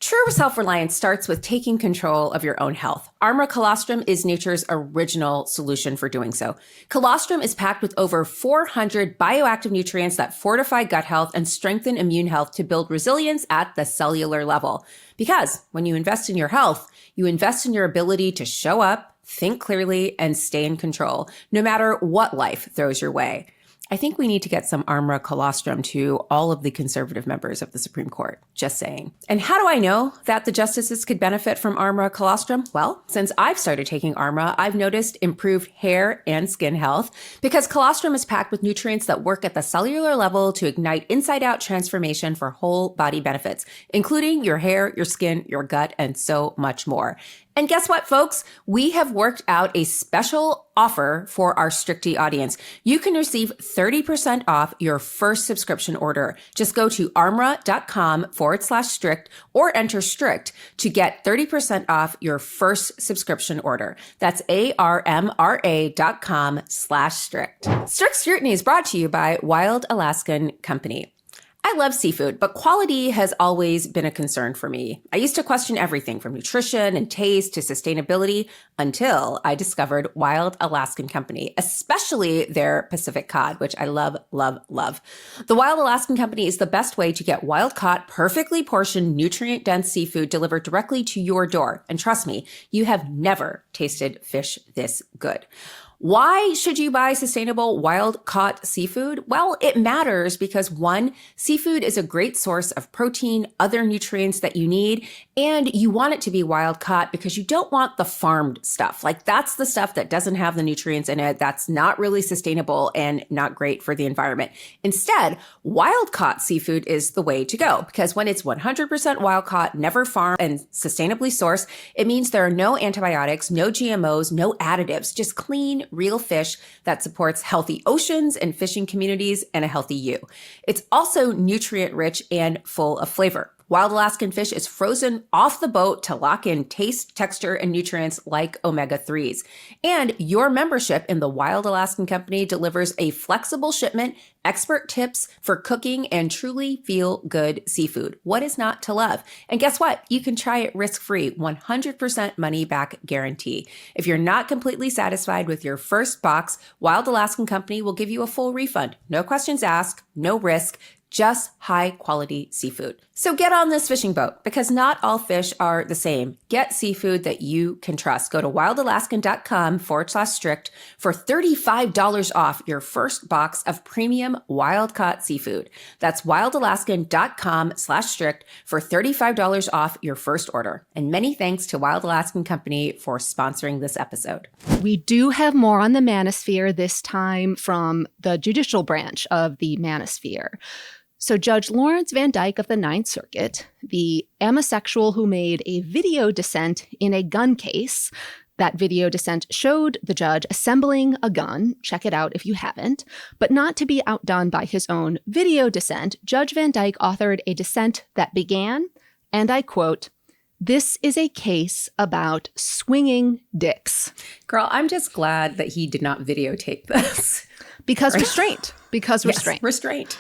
True self-reliance starts with taking control of your own health. Armra Colostrum is nature's original solution for doing so. Colostrum is packed with over 400 bioactive nutrients that fortify gut health and strengthen immune health to build resilience at the cellular level. Because when you invest in your health, you invest in your ability to show up, think clearly, and stay in control, no matter what life throws your way. I think we need to get some Armra Colostrum to all of the conservative members of the Supreme Court. Just saying. And how do I know that the justices could benefit from Armra Colostrum? Well, since I've started taking Armra, I've noticed improved hair and skin health because colostrum is packed with nutrients that work at the cellular level to ignite inside-out transformation for whole body benefits, including your hair, your skin, your gut, and so much more. And guess what, folks? We have worked out a special offer for our Stricty audience. You can receive 30% off your first subscription order. Just go to armra.com/strict or enter strict to get 30% off your first subscription order. That's armra.com/strict. Strict Scrutiny is brought to you by Wild Alaskan Company. I love seafood, but quality has always been a concern for me. I used to question everything from nutrition and taste to sustainability until I discovered Wild Alaskan Company, especially their Pacific cod, which I love, love, love. The Wild Alaskan Company is the best way to get wild-caught, perfectly portioned, nutrient-dense seafood delivered directly to your door. And trust me, you have never tasted fish this good. Why should you buy sustainable wild-caught seafood? Well, it matters because 1, seafood is a great source of protein, other nutrients that you need, and you want it to be wild-caught because you don't want the farmed stuff. Like, that's the stuff that doesn't have the nutrients in it, that's not really sustainable and not great for the environment. Instead, wild-caught seafood is the way to go because when it's 100% wild-caught, never farmed, and sustainably sourced, it means there are no antibiotics, no GMOs, no additives, just clean, real fish that supports healthy oceans and fishing communities and a healthy you. It's also nutrient rich and full of flavor. Wild Alaskan fish is frozen off the boat to lock in taste, texture, and nutrients like omega-3s. And your membership in the Wild Alaskan Company delivers a flexible shipment, expert tips for cooking, and truly feel-good seafood. What is not to love? And guess what? You can try it risk-free, 100% money-back guarantee. If you're not completely satisfied with your first box, Wild Alaskan Company will give you a full refund. No questions asked, no risk, just high-quality seafood. So get on this fishing boat because not all fish are the same. Get seafood that you can trust. Go to wildalaskan.com/strict for $35 off your first box of premium wild-caught seafood. That's wildalaskan.com/strict for $35 off your first order. And many thanks to Wild Alaskan Company for sponsoring this episode. We do have more on the manosphere, this time from the judicial branch of the manosphere. So Judge Lawrence Van Dyke of the Ninth Circuit, the amosexual who made a video dissent in a gun case, that video dissent showed the judge assembling a gun. Check it out if you haven't. But not to be outdone by his own video dissent, Judge Van Dyke authored a dissent that began, and I quote, "This is a case about swinging dicks." Girl, I'm just glad that he did not videotape this. Because restraint. Because restraint. Yes, restraint.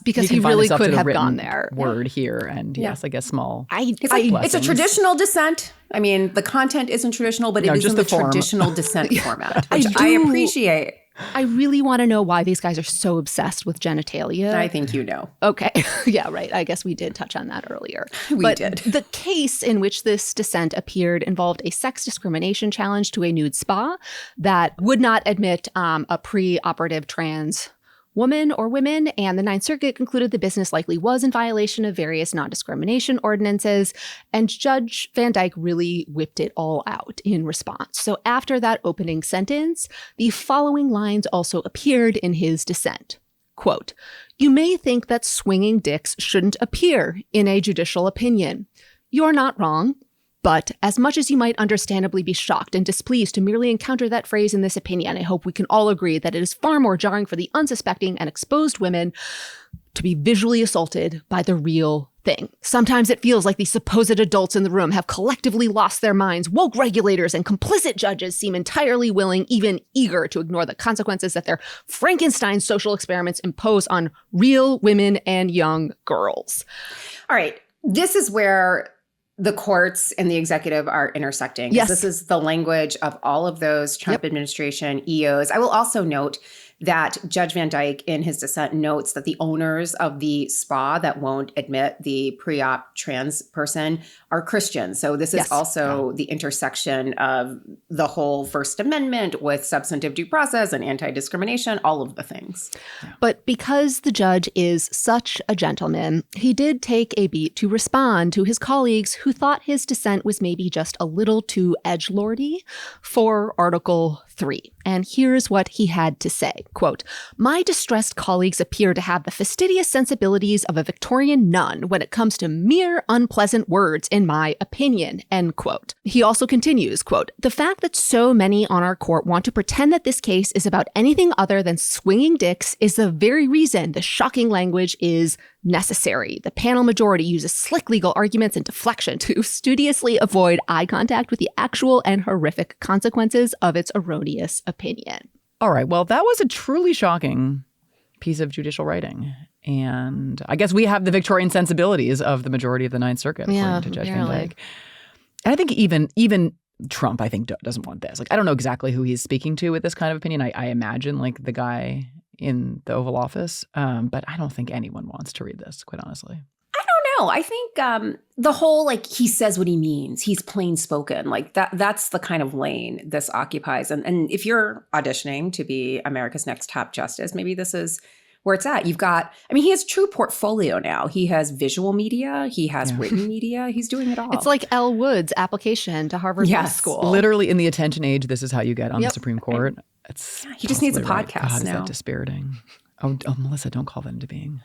Because he really could have gone there. Word here, and yes, I guess small. It's a traditional dissent. I mean, the content isn't traditional, but it is in the traditional dissent format, which I appreciate. I really want to know why these guys are so obsessed with genitalia. I think you know. Okay. Yeah, right. I guess we did touch on that earlier. We did. The case in which this dissent appeared involved a sex discrimination challenge to a nude spa that would not admit a pre-operative trans woman or women, and the Ninth Circuit concluded the business likely was in violation of various non-discrimination ordinances, and Judge Van Dyke really whipped it all out in response. So after that opening sentence, the following lines also appeared in his dissent. Quote, "You may think that swinging dicks shouldn't appear in a judicial opinion. You're not wrong. But as much as you might understandably be shocked and displeased to merely encounter that phrase in this opinion, I hope we can all agree that it is far more jarring for the unsuspecting and exposed women to be visually assaulted by the real thing. Sometimes it feels like the supposed adults in the room have collectively lost their minds. Woke regulators and complicit judges seem entirely willing, even eager, to ignore the consequences that their Frankenstein social experiments impose on real women and young girls." All right. This is where the courts and the executive are intersecting. Yes. This is the language of all of those Trump administration EOs. I will also note that Judge Van Dyke in his dissent notes that the owners of the spa that won't admit the pre-op trans person are Christians. So this is also the intersection of the whole First Amendment with substantive due process and anti-discrimination, all of the things. But because the judge is such a gentleman, he did take a beat to respond to his colleagues who thought his dissent was maybe just a little too edgelordy for Article 3. And here's what he had to say. Quote, "My distressed colleagues appear to have the fastidious sensibilities of a Victorian nun when it comes to mere unpleasant words, in my opinion," end quote. He also continues, quote, "The fact that so many on our court want to pretend that this case is about anything other than swinging dicks is the very reason the shocking language is necessary. The panel majority uses slick legal arguments and deflection to studiously avoid eye contact with the actual and horrific consequences of its erroneous opinion." All right. Well, that was a truly shocking piece of judicial writing. And I guess we have the Victorian sensibilities of the majority of the Ninth Circuit, according to Judge Van Dyke. And I think even Trump, I think, doesn't want this. Like, I don't know exactly who he's speaking to with this kind of opinion. I imagine like the guy in the Oval Office, but I don't think anyone wants to read this, quite honestly. No, I think the whole, like, he says what he means. He's plain spoken. Like, that's the kind of lane this occupies. And if you're auditioning to be America's next top justice, maybe this is where it's at. You've got, I mean, he has true portfolio now. He has visual media. He has written media. He's doing it all. It's like Elle Wood's application to Harvard Law School. Literally in the attention age, this is how you get on the Supreme Court. He just needs a podcast God, now. Is that dispiriting? Oh, Melissa, don't call that into being.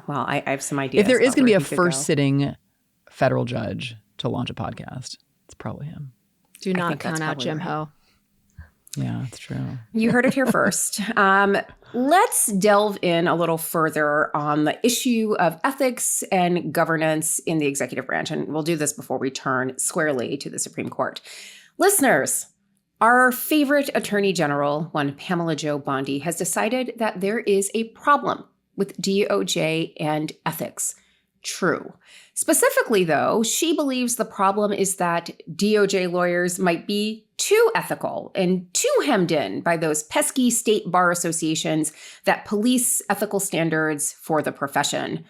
Well, I have some ideas. If there is going to be a first sitting federal judge to launch a podcast, it's probably him. Do not count out Jim Ho. Yeah, that's true. You heard it here first. Let's delve in a little further on the issue of ethics and governance in the executive branch. And we'll do this before we turn squarely to the Supreme Court. Listeners, our favorite Attorney General, one Pamela Jo Bondi, has decided that there is a problem with DOJ and ethics. True. Specifically, though, she believes the problem is that DOJ lawyers might be too ethical and too hemmed in by those pesky state bar associations that police ethical standards for the profession.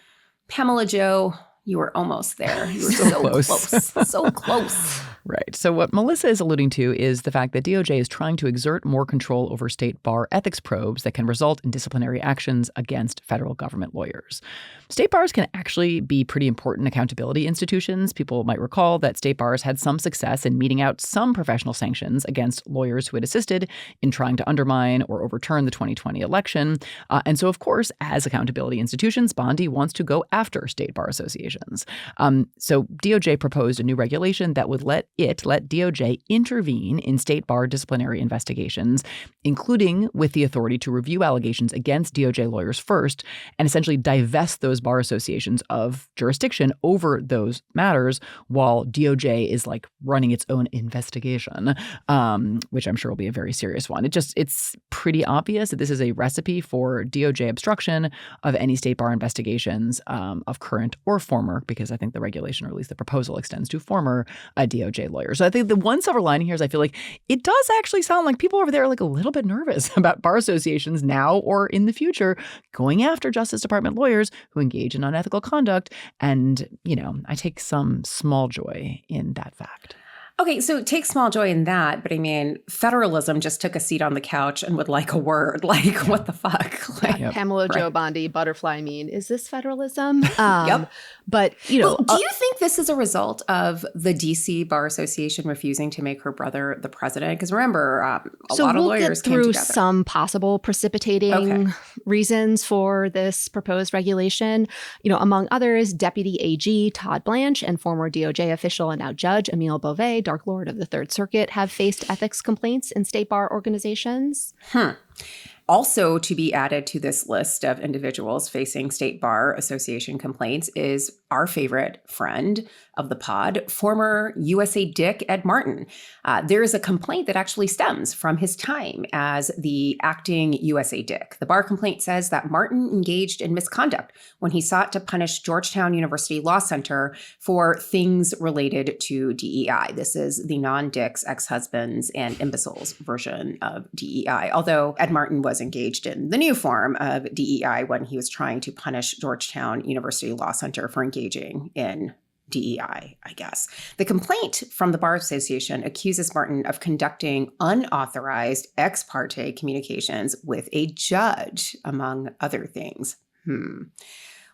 Pamela Jo, you were almost there. You were so close. So close. Right. So what Melissa is alluding to is the fact that DOJ is trying to exert more control over state bar ethics probes that can result in disciplinary actions against federal government lawyers. State bars can actually be pretty important accountability institutions. People might recall that state bars had some success in meting out some professional sanctions against lawyers who had assisted in trying to undermine or overturn the 2020 election. And so, of course, as accountability institutions, Bondi wants to go after state bar associations. So DOJ proposed a new regulation that would let DOJ intervene in state bar disciplinary investigations, including with the authority to review allegations against DOJ lawyers first and essentially divest those bar associations of jurisdiction over those matters while DOJ is like running its own investigation, which I'm sure will be a very serious one. It's pretty obvious that this is a recipe for DOJ obstruction of any state bar investigations of current or former, because I think the regulation, or at least the proposal, extends to former DOJ lawyers. So I think the one silver lining here is I feel like it does actually sound like people over there are like a little bit nervous about bar associations now or in the future going after Justice Department lawyers who engage in unethical conduct. And, you know, I take some small joy in that fact. Okay, so take small joy in that, but I mean, federalism just took a seat on the couch and would like a word. Like, what the fuck? Like, Pamela Jo Bondi, butterfly meme. Is this federalism? Yep. But, you know. Well, do you think this is a result of the D.C. Bar Association refusing to make her brother the president? Because remember, a lot of lawyers came together. So we'll get through some possible precipitating reasons for this proposed regulation. You know, among others, Deputy AG Todd Blanche and former DOJ official and now Judge Emile Beauvais, Dark Lord of the Third Circuit, have faced ethics complaints in state bar organizations. Also to be added to this list of individuals facing state bar association complaints is our favorite friend of the pod, former USA Dick Ed Martin. There is a complaint that actually stems from his time as the acting USA Dick. The bar complaint says that Martin engaged in misconduct when he sought to punish Georgetown University Law Center for things related to DEI. This is the non-Dicks, ex-husbands, and imbeciles version of DEI, although Ed Martin was engaged in the new form of DEI when he was trying to punish Georgetown University Law Center for engaging in DEI, I guess. The complaint from the Bar Association accuses Martin of conducting unauthorized ex parte communications with a judge, among other things.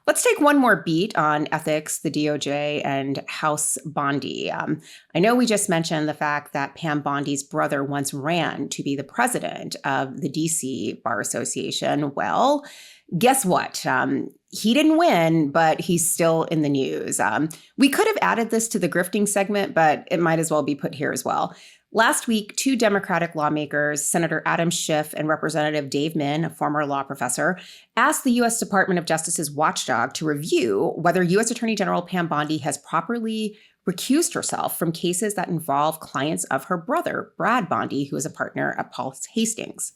Let's take one more beat on ethics, the DOJ, and House Bondi. I know we just mentioned the fact that Pam Bondi's brother once ran to be the president of the DC Bar Association. Well, guess what? He didn't win, but he's still in the news. We could have added this to the grifting segment, but it might as well be put here as well. Last week, two Democratic lawmakers, Senator Adam Schiff and Representative Dave Min, a former law professor, asked the U.S. Department of Justice's watchdog to review whether U.S. Attorney General Pam Bondi has properly recused herself from cases that involve clients of her brother, Brad Bondi, who is a partner at Paul Hastings.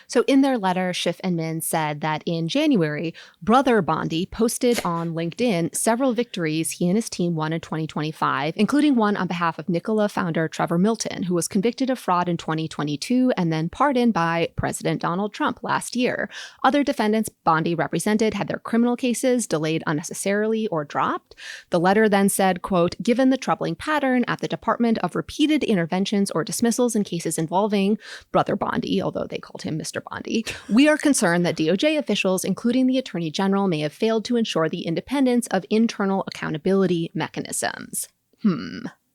So in their letter, Schiff and Min said that in January, brother Bondi posted on LinkedIn several victories he and his team won in 2025, including one on behalf of Nikola founder Trevor Milton, who was convicted of fraud in 2022 and then pardoned by President Donald Trump last year. Other defendants Bondi represented had their criminal cases delayed unnecessarily or dropped. The letter then said, quote, given the troubling pattern at the Department of repeated interventions or dismissals in cases involving brother Bondi, although they called him Mr. Bondi, we are concerned that DOJ officials, including the Attorney General, may have failed to ensure the independence of internal accountability mechanisms.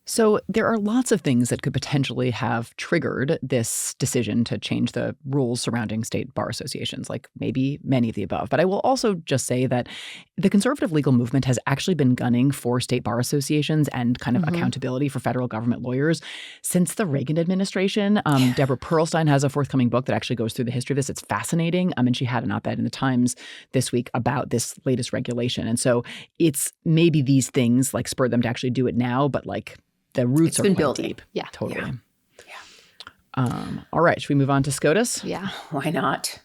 So there are lots of things that could potentially have triggered this decision to change the rules surrounding state bar associations, like maybe many of the above. But I will also just say that the conservative legal movement has actually been gunning for state bar associations and kind of accountability for federal government lawyers since the Reagan administration. Deborah Pearlstein has a forthcoming book that actually goes through the history of this. It's fascinating. And she had an op-ed in the Times this week about this latest regulation. And so it's maybe these things like spurred them to actually do it now, but like the roots are quite building deep. Yeah. Totally. All right. Should we move on to SCOTUS? Yeah. Why not?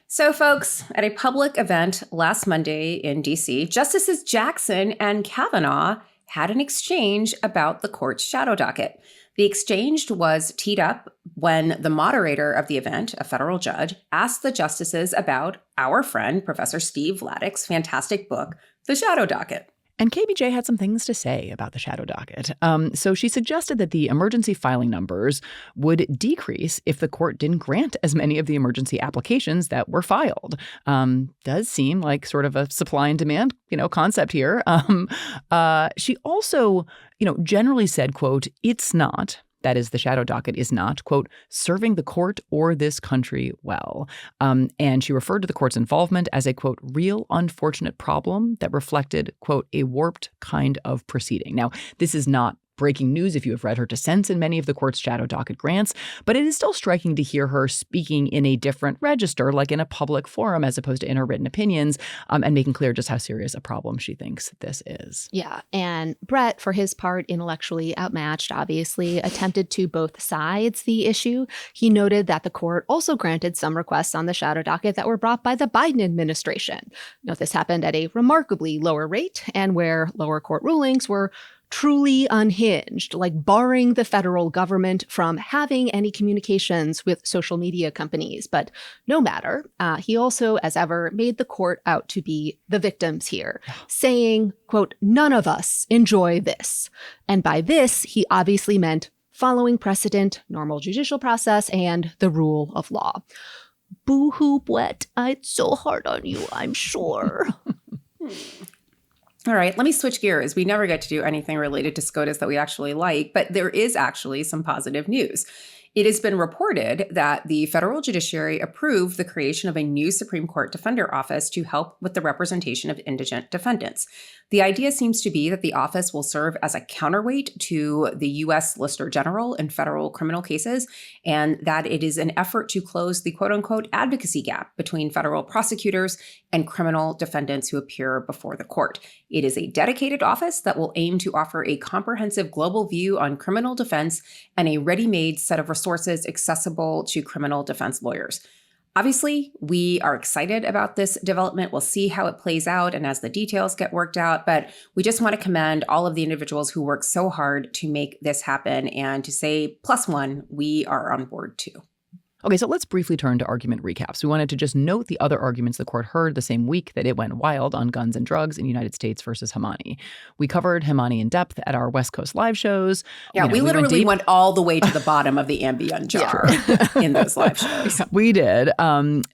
So, folks, at a public event last Monday in D.C., Justices Jackson and Kavanaugh had an exchange about the court's shadow docket. The exchange was teed up when the moderator of the event, a federal judge, asked the justices about our friend, Professor Steve Vladek's fantastic book, The Shadow Docket. And KBJ had some things to say about the shadow docket. So she suggested that the emergency filing numbers would decrease if the court didn't grant as many of the emergency applications that were filed. Does seem like sort of a supply and demand, concept here. She also, generally said, quote, it's not. That is, the shadow docket is not, quote, serving the court or this country well. And she referred to the court's involvement as a, quote, real unfortunate problem that reflected, quote, a warped kind of proceeding. Now, this is not breaking news if you have read her dissents in many of the court's shadow docket grants, but it is still striking to hear her speaking in a different register, like in a public forum, as opposed to in her written opinions, and making clear just how serious a problem she thinks this is. Yeah. And Bret, for his part, intellectually outmatched, obviously, attempted to both sides the issue. He noted that the court also granted some requests on the shadow docket that were brought by the Biden administration. Note this happened at a remarkably lower rate and where lower court rulings were truly unhinged, like barring the federal government from having any communications with social media companies. But no matter, he also, as ever, made the court out to be the victims here, saying, quote, none of us enjoy this. And by this, he obviously meant following precedent, normal judicial process, and the rule of law. Boo-hoo, Bret. It's so hard on you, I'm sure. All right, let me switch gears. We never get to do anything related to SCOTUS that we actually like, but there is actually some positive news. It has been reported that the federal judiciary approved the creation of a new Supreme Court Defender Office to help with the representation of indigent defendants. The idea seems to be that the office will serve as a counterweight to the U.S. Solicitor General in federal criminal cases, and that it is an effort to close the quote-unquote advocacy gap between federal prosecutors and criminal defendants who appear before the court. It is a dedicated office that will aim to offer a comprehensive global view on criminal defense and a ready-made set of resources accessible to criminal defense lawyers. Obviously, we are excited about this development. We'll see how it plays out and as the details get worked out. But we just want to commend all of the individuals who worked so hard to make this happen and to say, +1, we are on board too. Okay, so let's briefly turn to argument recaps. We wanted to just note the other arguments the court heard the same week that it went wild on guns and drugs in United States versus Himani. We covered Himani in depth at our West Coast live shows. Yeah, we literally went all the way to the bottom of the Ambien jar in those live shows. We did,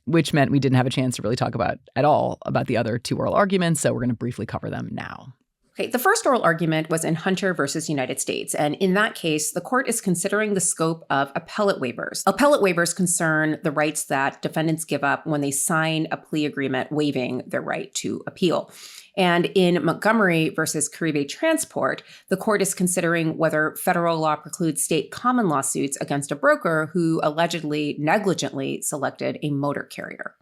which meant we didn't have a chance to really talk about at all about the other two oral arguments, so we're going to briefly cover them now. Okay, the first oral argument was in Hunter versus United States. And in that case, the court is considering the scope of appellate waivers. Appellate waivers concern the rights that defendants give up when they sign a plea agreement waiving their right to appeal. And in Montgomery versus Caribe Transport, the court is considering whether federal law precludes state common law suits against a broker who allegedly negligently selected a motor carrier.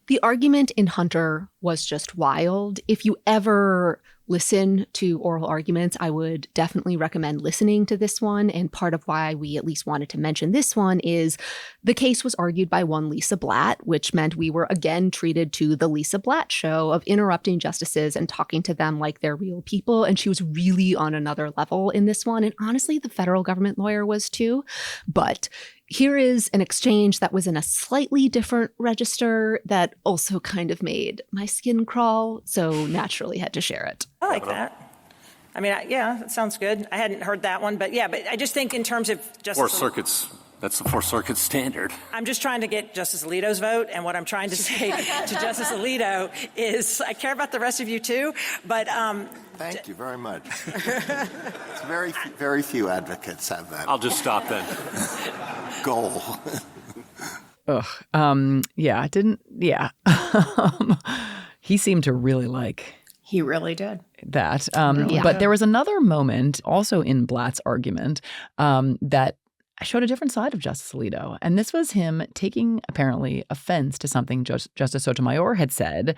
The argument in Hunter was just wild. If you ever listen to oral arguments, I would definitely recommend listening to this one. And part of why we at least wanted to mention this one is the case was argued by one Lisa Blatt, which meant we were again treated to the Lisa Blatt show of interrupting justices and talking to them like they're real people. And she was really on another level in this one. And honestly, the federal government lawyer was too. But here is an exchange that was in a slightly different register that also kind of made my skin crawl, so naturally had to share it. I like that. I mean, yeah, that sounds good. I hadn't heard that one, but yeah, but I just think in terms of Justice Four Circuits, that's the Four Circuits standard. I'm just trying to get Justice Alito's vote, and what I'm trying to say to Justice Alito is I care about the rest of you too, but thank you very much. It's very few advocates have that. I'll just stop then. Goal. He seemed to really like. He really did. That. But there was another moment also in Blatt's argument that showed a different side of Justice Alito. And this was him taking apparently offense to something Justice Sotomayor had said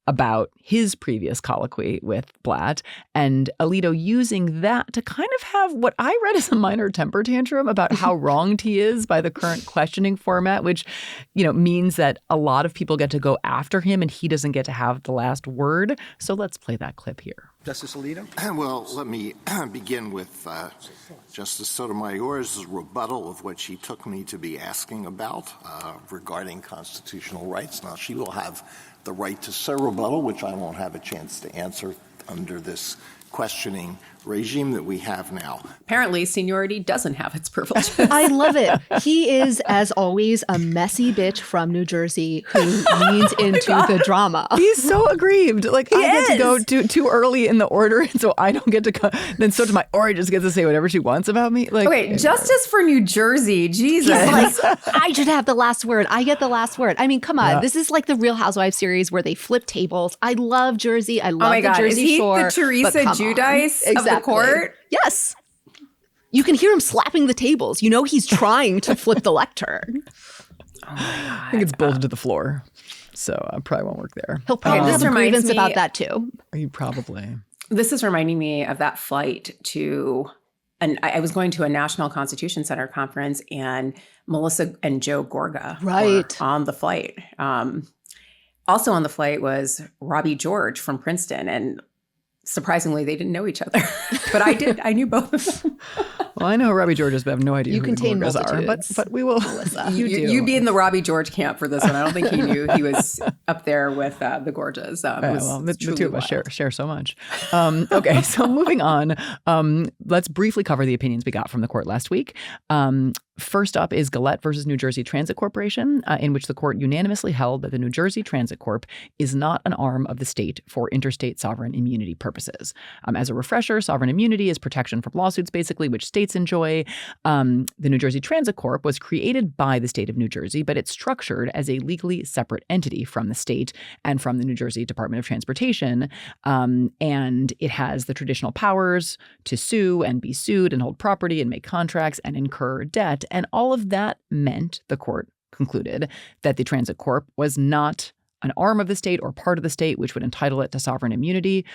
about his previous colloquy with Blatt, and Alito using that to kind of have what I read as a minor temper tantrum about how wronged he is by the current questioning format, which, means that a lot of people get to go after him and he doesn't get to have the last word. So let's play that clip here. Justice Alito? Well, let me begin with Justice Sotomayor's rebuttal of what she took me to be asking about regarding constitutional rights. Now, she will have the right to so rebuttal, which I won't have a chance to answer under this questioning regime that we have now. Apparently, seniority doesn't have its privileges. I love it. He is, as always, a messy bitch from New Jersey who leans into the drama. He's so aggrieved. Like, I get to go too early in the order, and so I don't get to go. Then Sotomayor just gets to say whatever she wants about me. Like, okay, justice for New Jersey. Jesus. He's like, I should have the last word. I get the last word. I mean, come on. This is like the Real Housewives series where they flip tables. I love Jersey. I love the Jersey Shore. Is he the Teresa Giudice of the court? Yes. You can hear him slapping the tables. He's trying to flip the lectern. Oh my God. I think it's bolted to the floor. So I probably won't work there. He'll probably have a grievance about that too. You probably. This is reminding me of that flight to, and I was going to a National Constitution Center conference, and Melissa and Joe Gorga were on the flight. Also on the flight was Robbie George from Princeton, and surprisingly, they didn't know each other. But I did. I knew both of them. Well, I know who Robbie George is, but I have no idea you who contain the Gorgas are. But we will. You be in the Robbie George camp for this one. I don't think he knew he was up there with the Gorgas. The two of us share so much. Okay, so moving on. Let's briefly cover the opinions we got from the court last week. First up is Gillette versus New Jersey Transit Corporation, in which the court unanimously held that the New Jersey Transit Corp is not an arm of the state for interstate sovereign immunity purposes. As a refresher, sovereign immunity is protection from lawsuits, basically, which states enjoy. The New Jersey Transit Corp was created by the state of New Jersey, but it's structured as a legally separate entity from the state and from the New Jersey Department of Transportation. And it has the traditional powers to sue and be sued and hold property and make contracts and incur debt. And all of that meant, the court concluded, that the Transit Corp was not an arm of the state or part of the state, which would entitle it to sovereign immunity,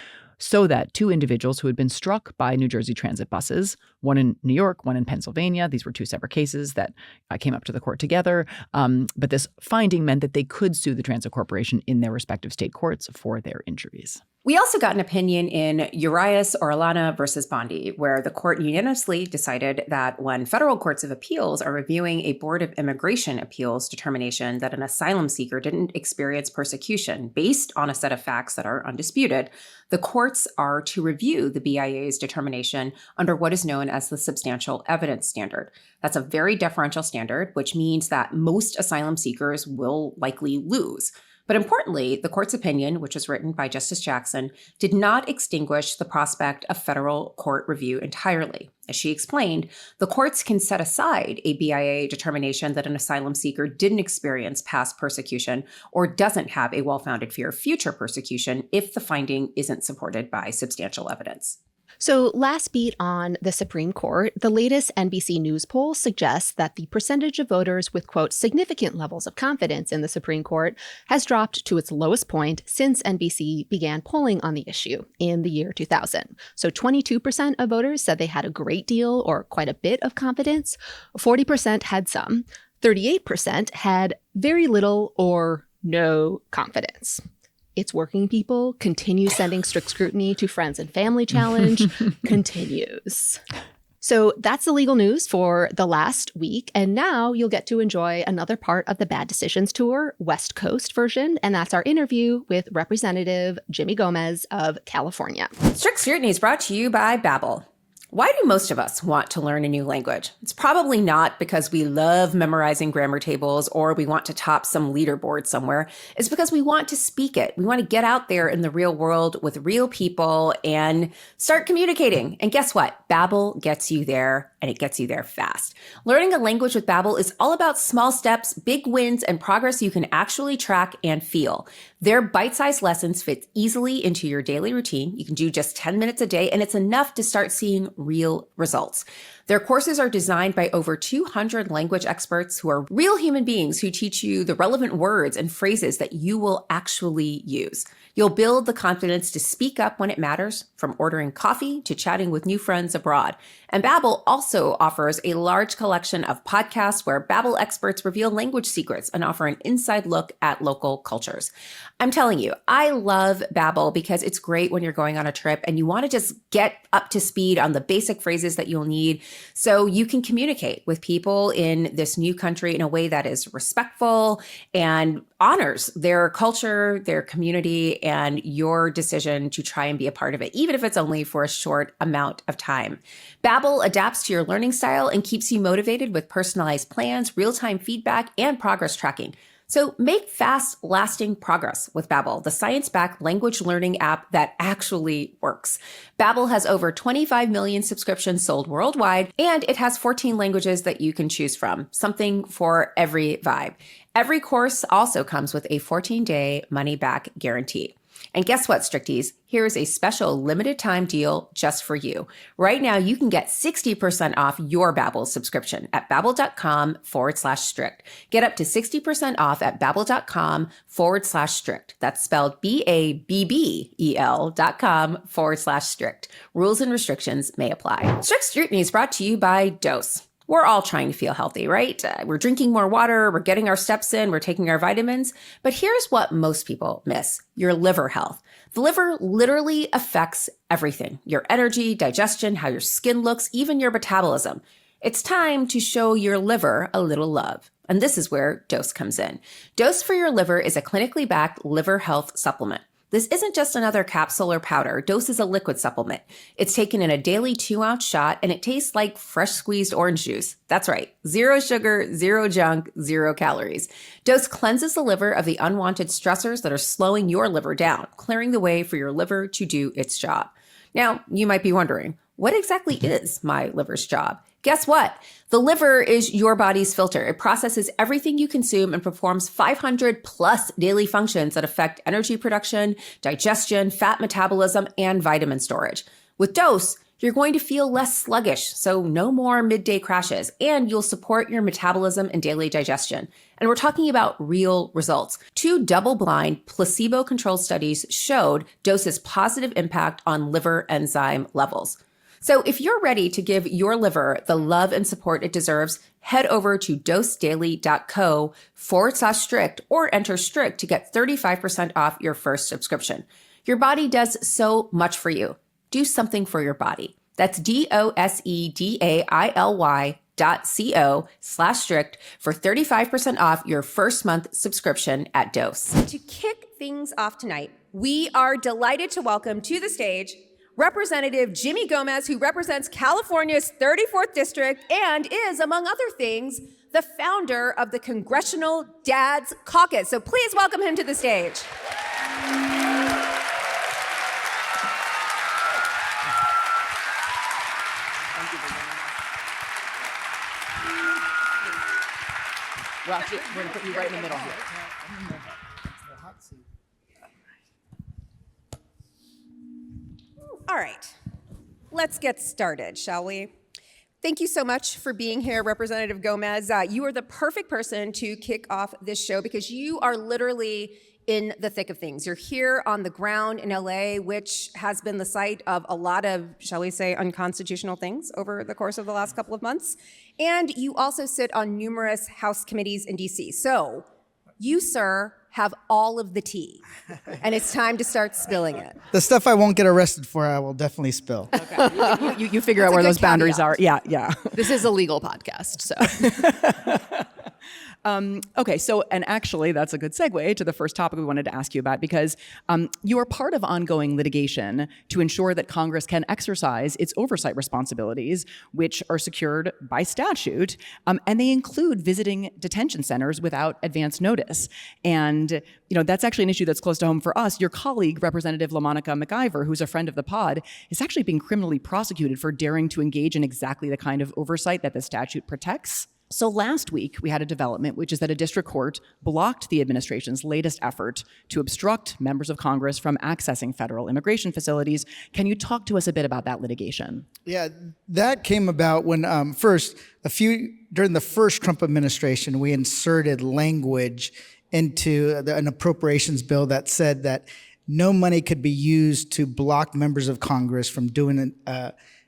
so that two individuals who had been struck by New Jersey transit buses, one in New York, one in Pennsylvania, these were two separate cases that came up to the court together. But this finding meant that they could sue the Transit Corporation in their respective state courts for their injuries. We also got an opinion in Urias Orellana versus Bondi, where the court unanimously decided that when federal courts of appeals are reviewing a Board of Immigration Appeals determination that an asylum seeker didn't experience persecution based on a set of facts that are undisputed, the courts are to review the BIA's determination under what is known as the substantial evidence standard. That's a very deferential standard, which means that most asylum seekers will likely lose. But importantly, the court's opinion, which was written by Justice Jackson, did not extinguish the prospect of federal court review entirely. As she explained, the courts can set aside a BIA determination that an asylum seeker didn't experience past persecution or doesn't have a well-founded fear of future persecution if the finding isn't supported by substantial evidence. So, last beat on the Supreme Court, the latest NBC News poll suggests that the percentage of voters with, quote, significant levels of confidence in the Supreme Court has dropped to its lowest point since NBC began polling on the issue in the year 2000. So, 22% of voters said they had a great deal or quite a bit of confidence, 40% had some, 38% had very little or no confidence. It's working, people. Continue sending strict scrutiny to friends and family challenge continues. So that's the legal news for the last week. And now you'll get to enjoy another part of the Bad Decisions Tour, West Coast version. And that's our interview with Representative Jimmy Gomez of California. Strict Scrutiny is brought to you by Babbel. Why do most of us want to learn a new language? It's probably not because we love memorizing grammar tables or we want to top some leaderboard somewhere. It's because we want to speak it. We want to get out there in the real world with real people and start communicating. And guess what? Babbel gets you there, and it gets you there fast. Learning a language with Babbel is all about small steps, big wins, and progress you can actually track and feel. Their bite-sized lessons fit easily into your daily routine. You can do just 10 minutes a day, and it's enough to start seeing real results. Their courses are designed by over 200 language experts who are real human beings who teach you the relevant words and phrases that you will actually use. You'll build the confidence to speak up when it matters, from ordering coffee to chatting with new friends abroad. And Babbel also offers a large collection of podcasts where Babbel experts reveal language secrets and offer an inside look at local cultures. I'm telling you, I love Babbel because it's great when you're going on a trip and you want to just get up to speed on the basic phrases that you'll need so you can communicate with people in this new country in a way that is respectful and honors their culture, their community, and your decision to try and be a part of it, even if it's only for a short amount of time. Babbel adapts to your learning style and keeps you motivated with personalized plans, real-time feedback, and progress tracking. So make fast, lasting progress with Babbel, the science-backed language learning app that actually works. Babbel has over 25 million subscriptions sold worldwide, and it has 14 languages that you can choose from, something for every vibe. Every course also comes with a 14-day money-back guarantee. And guess what, Stricties? Here is a special limited time deal just for you. Right now, you can get 60% off your Babbel subscription at babbel.com/strict. Get up to 60% off at babbel.com/strict. That's spelled BABBEL.com/strict. Rules and restrictions may apply. Strict Scrutiny is brought to you by DOGE. We're all trying to feel healthy, right? We're drinking more water, we're getting our steps in, we're taking our vitamins. But here's what most people miss: your liver health. The liver literally affects everything: your energy, digestion, how your skin looks, even your metabolism. It's time to show your liver a little love. And this is where Dose comes in. Dose for Your Liver is a clinically backed liver health supplement. This isn't just another capsule or powder. Dose is a liquid supplement. It's taken in a daily 2-ounce shot, and it tastes like fresh squeezed orange juice. That's right. 0 sugar, 0 junk, 0 calories. Dose cleanses the liver of the unwanted stressors that are slowing your liver down, clearing the way for your liver to do its job. Now, you might be wondering, what exactly is my liver's job? Guess what? The liver is your body's filter. It processes everything you consume and performs 500 plus daily functions that affect energy production, digestion, fat metabolism, and vitamin storage. With Dose, you're going to feel less sluggish, so no more midday crashes, and you'll support your metabolism and daily digestion. And we're talking about real results. 2 double-blind, placebo-controlled studies showed Dose's positive impact on liver enzyme levels. So if you're ready to give your liver the love and support it deserves, head over to dosedaily.co/strict or enter strict to get 35% off your first subscription. Your body does so much for you. Do something for your body. That's dosedaily.co/strict for 35% off your first month subscription at Dose. To kick things off tonight, we are delighted to welcome to the stage Representative Jimmy Gomez, who represents California's 34th District and is, among other things, the founder of the Congressional Dads Caucus. So please welcome him to the stage. Watch it. We're going to put you right in the middle here. All right. Let's get started, shall we? Thank you so much for being here, Representative Gomez. You are the perfect person to kick off this show because you are literally in the thick of things. You're here on the ground in LA, which has been the site of a lot of, shall we say, unconstitutional things over the course of the last couple of months. And you also sit on numerous House committees in DC. So you, sir, have all of the tea, and it's time to start spilling it. The stuff I won't get arrested for, I will definitely spill. Okay. You figure out where those boundaries are. Yeah. This is a legal podcast, so. Okay, so, and actually that's a good segue to the first topic we wanted to ask you about, because you are part of ongoing litigation to ensure that Congress can exercise its oversight responsibilities, which are secured by statute, and they include visiting detention centers without advance notice. And, that's actually an issue that's close to home for us. Your colleague, Representative LaMonica McIver, who's a friend of the pod, is actually being criminally prosecuted for daring to engage in exactly the kind of oversight that the statute protects. So last week, we had a development, which is that a district court blocked the administration's latest effort to obstruct members of Congress from accessing federal immigration facilities. Can you talk to us a bit about that litigation? Yeah, that came about when during the first Trump administration, we inserted language into an appropriations bill that said that no money could be used to block members of Congress from doing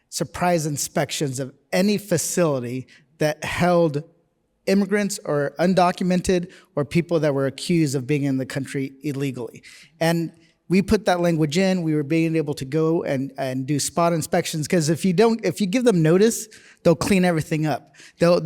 surprise inspections of any facility that held immigrants or undocumented or people that were accused of being in the country illegally. And we put that language in. We were being able to go and do spot inspections, because if you give them notice, they'll clean everything up. There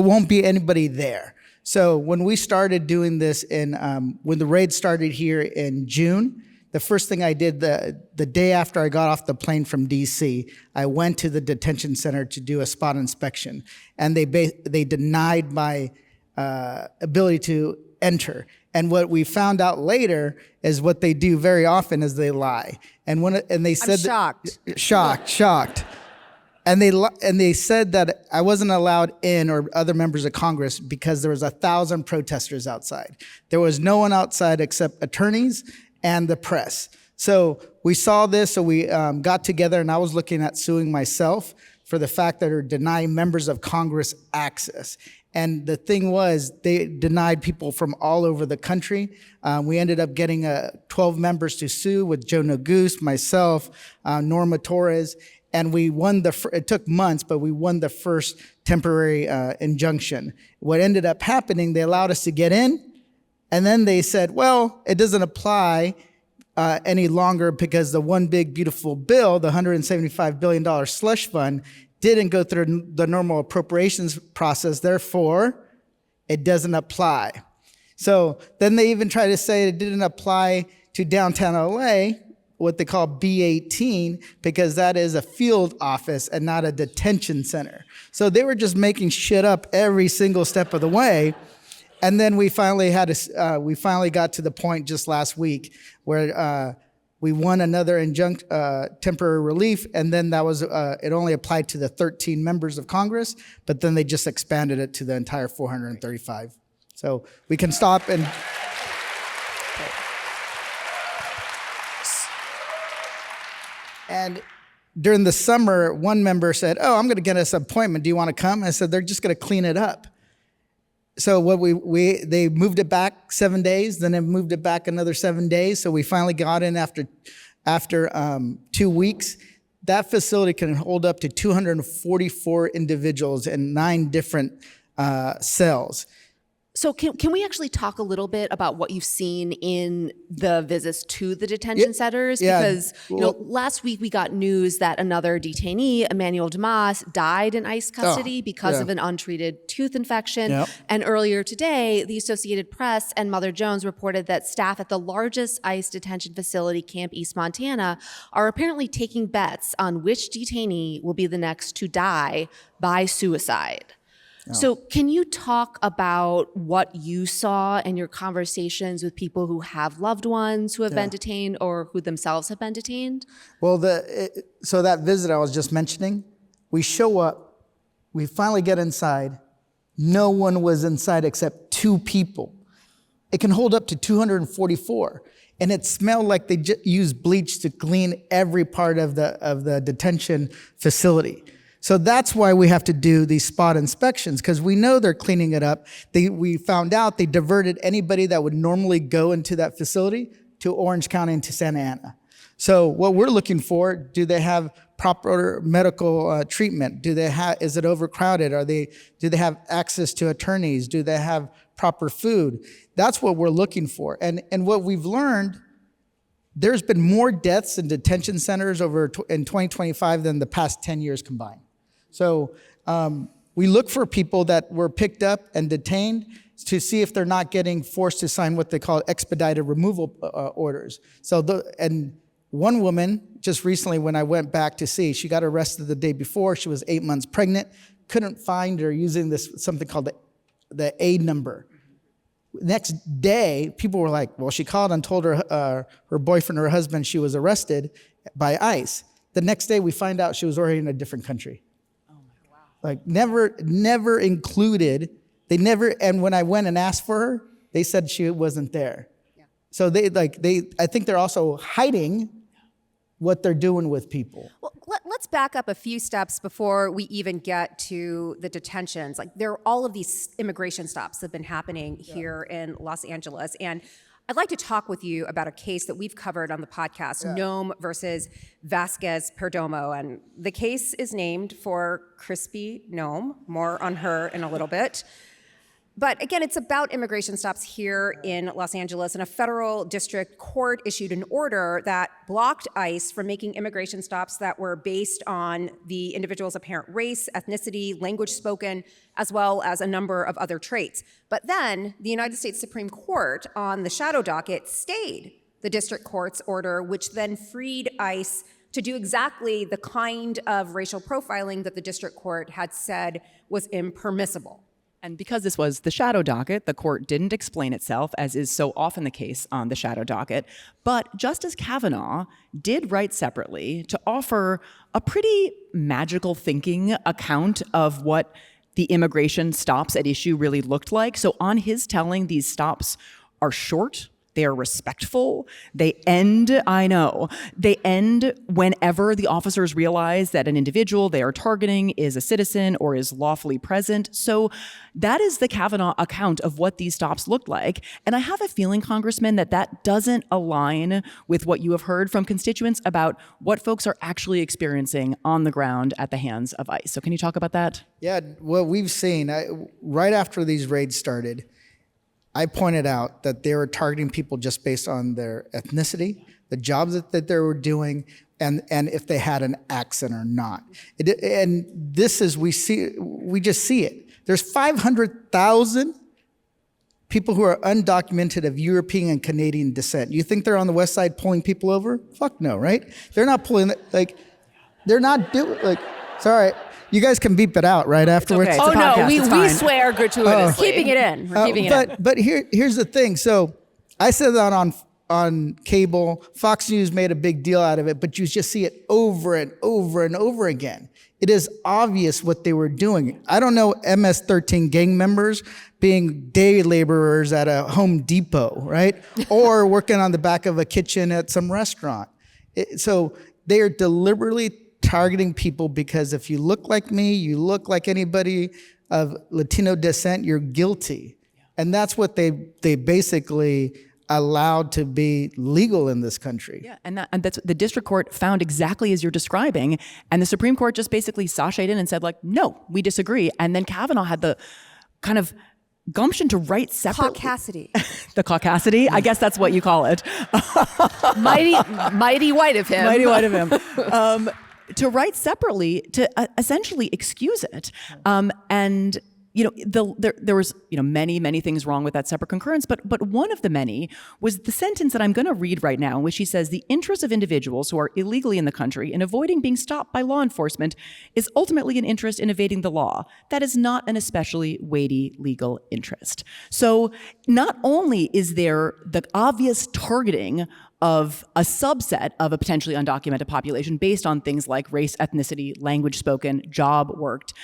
won't be anybody there. So when we started doing this when the raid started here in June, the first thing I did the day after I got off the plane from DC, I went to the detention center to do a spot inspection, and they denied my ability to enter. And what we found out later is what they do very often is they lie. And they said, I'm shocked. Shocked. And they said that I wasn't allowed in, or other members of Congress, because there was 1,000 protesters outside. There was no one outside except attorneys and the press. So we saw this, so we got together, and I was looking at suing myself for the fact that they're denying members of Congress access. And the thing was, they denied people from all over the country. We ended up getting 12 members to sue with Joe Nogues, myself, Norma Torres, and we won it took months, but we won the first temporary injunction. What ended up happening, they allowed us to get in, and then they said, well, it doesn't apply any longer because the one big beautiful bill, the $175 billion slush fund, didn't go through the normal appropriations process. Therefore, it doesn't apply. So then they even try to say it didn't apply to downtown LA, what they call B18, because that is a field office and not a detention center. So they were just making shit up every single step of the way. And then we finally got to the point just last week where we won another temporary relief, and then that was it only applied to the 13 members of Congress, but then they just expanded it to the entire 435. So we can stop and. And during the summer, one member said, "Oh, I'm going to get us an appointment. Do you want to come?" I said, "They're just going to clean it up." So what they moved it back 7 days, then they moved it back another 7 days. So we finally got in after 2 weeks. That facility can hold up to 244 individuals in 9 different cells. So can we actually talk a little bit about what you've seen in the visits to the detention centers? Yeah. Because last week we got news that another detainee, Emmanuel Damas, died in ICE custody because of an untreated tooth infection. Yep. And earlier today, the Associated Press and Mother Jones reported that staff at the largest ICE detention facility, Camp East Montana, are apparently taking bets on which detainee will be the next to die by suicide. So can you talk about what you saw in your conversations with people who have loved ones who have been detained or who themselves have been detained? Well, so that visit I was just mentioning, we show up, we finally get inside. No one was inside except 2 people. It can hold up to 244. And it smelled like they used bleach to clean every part of the detention facility. So that's why we have to do these spot inspections, because we know they're cleaning it up. We found out they diverted anybody that would normally go into that facility to Orange County and to Santa Ana. So what we're looking for, do they have proper medical treatment? Is it overcrowded? Do they have access to attorneys? Do they have proper food? That's what we're looking for. And what we've learned, there's been more deaths in detention centers in 2025 than the past 10 years combined. So we look for people that were picked up and detained to see if they're not getting forced to sign what they call expedited removal orders. And one woman, just recently when I went back to see, she got arrested the day before. She was 8 months pregnant, couldn't find her using something called the A number. Next day, people were like, well, she called and told her boyfriend or her husband she was arrested by ICE. The next day, we find out she was already in a different country. Oh my, wow. Like never included. And when I went and asked for her, they said she wasn't there. Yeah. So I think they're also hiding what they're doing with people. Well, let's back up a few steps before we even get to the detentions. Like, there are all of these immigration stops that have been happening here in Los Angeles. And I'd like to talk with you about a case that we've covered on the podcast, Nome versus Vasquez Perdomo. And the case is named for Crispy Nome. More on her in a little bit. But again, it's about immigration stops here in Los Angeles, and a federal district court issued an order that blocked ICE from making immigration stops that were based on the individual's apparent race, ethnicity, language spoken, as well as a number of other traits. But then the United States Supreme Court on the shadow docket stayed the district court's order, which then freed ICE to do exactly the kind of racial profiling that the district court had said was impermissible. And because this was the shadow docket, the court didn't explain itself, as is so often the case on the shadow docket. But Justice Kavanaugh did write separately to offer a pretty magical thinking account of what the immigration stops at issue really looked like. So on his telling, these stops are short. They are respectful. They end whenever the officers realize that an individual they are targeting is a citizen or is lawfully present. So that is the Kavanaugh account of what these stops looked like. And I have a feeling, Congressman, that doesn't align with what you have heard from constituents about what folks are actually experiencing on the ground at the hands of ICE. So can you talk about that? Yeah, what we've seen, right after these raids started, I pointed out that they were targeting people just based on their ethnicity, the jobs that they were doing, and if they had an accent or not. And this is, we just see it. There's 500,000 people who are undocumented of European and Canadian descent. You think they're on the West Side pulling people over? Fuck no, right? They're not pulling, they're not doing, sorry. You guys can beep it out right afterwards. Okay. Oh no, we swear gratuitously. Keeping it in. We're keeping it in. But here's the thing. So I said that on cable. Fox News made a big deal out of it, but you just see it over and over and over again. It is obvious what they were doing. I don't know MS-13 gang members being day laborers at a Home Depot, right? Or working on the back of a kitchen at some restaurant. So they are deliberately targeting people because if you look like me, you look like anybody of Latino descent, you're guilty. Yeah. And that's what they basically allowed to be legal in this country. Yeah, and that's the district court found exactly as you're describing, and the Supreme Court just basically sashayed in and said, no, we disagree. And then Kavanaugh had the kind of gumption to write separately. Caucasity. The caucasity? I guess that's what you call it. mighty white of him. Mighty white of him. To write separately, to essentially excuse it. And there was many things wrong with that separate concurrence, but one of the many was the sentence that I'm going to read right now, in which he says, the interest of individuals who are illegally in the country in avoiding being stopped by law enforcement is ultimately an interest in evading the law. That is not an especially weighty legal interest. So not only is there the obvious targeting of a subset of a potentially undocumented population based on things like race, ethnicity, language spoken, job worked,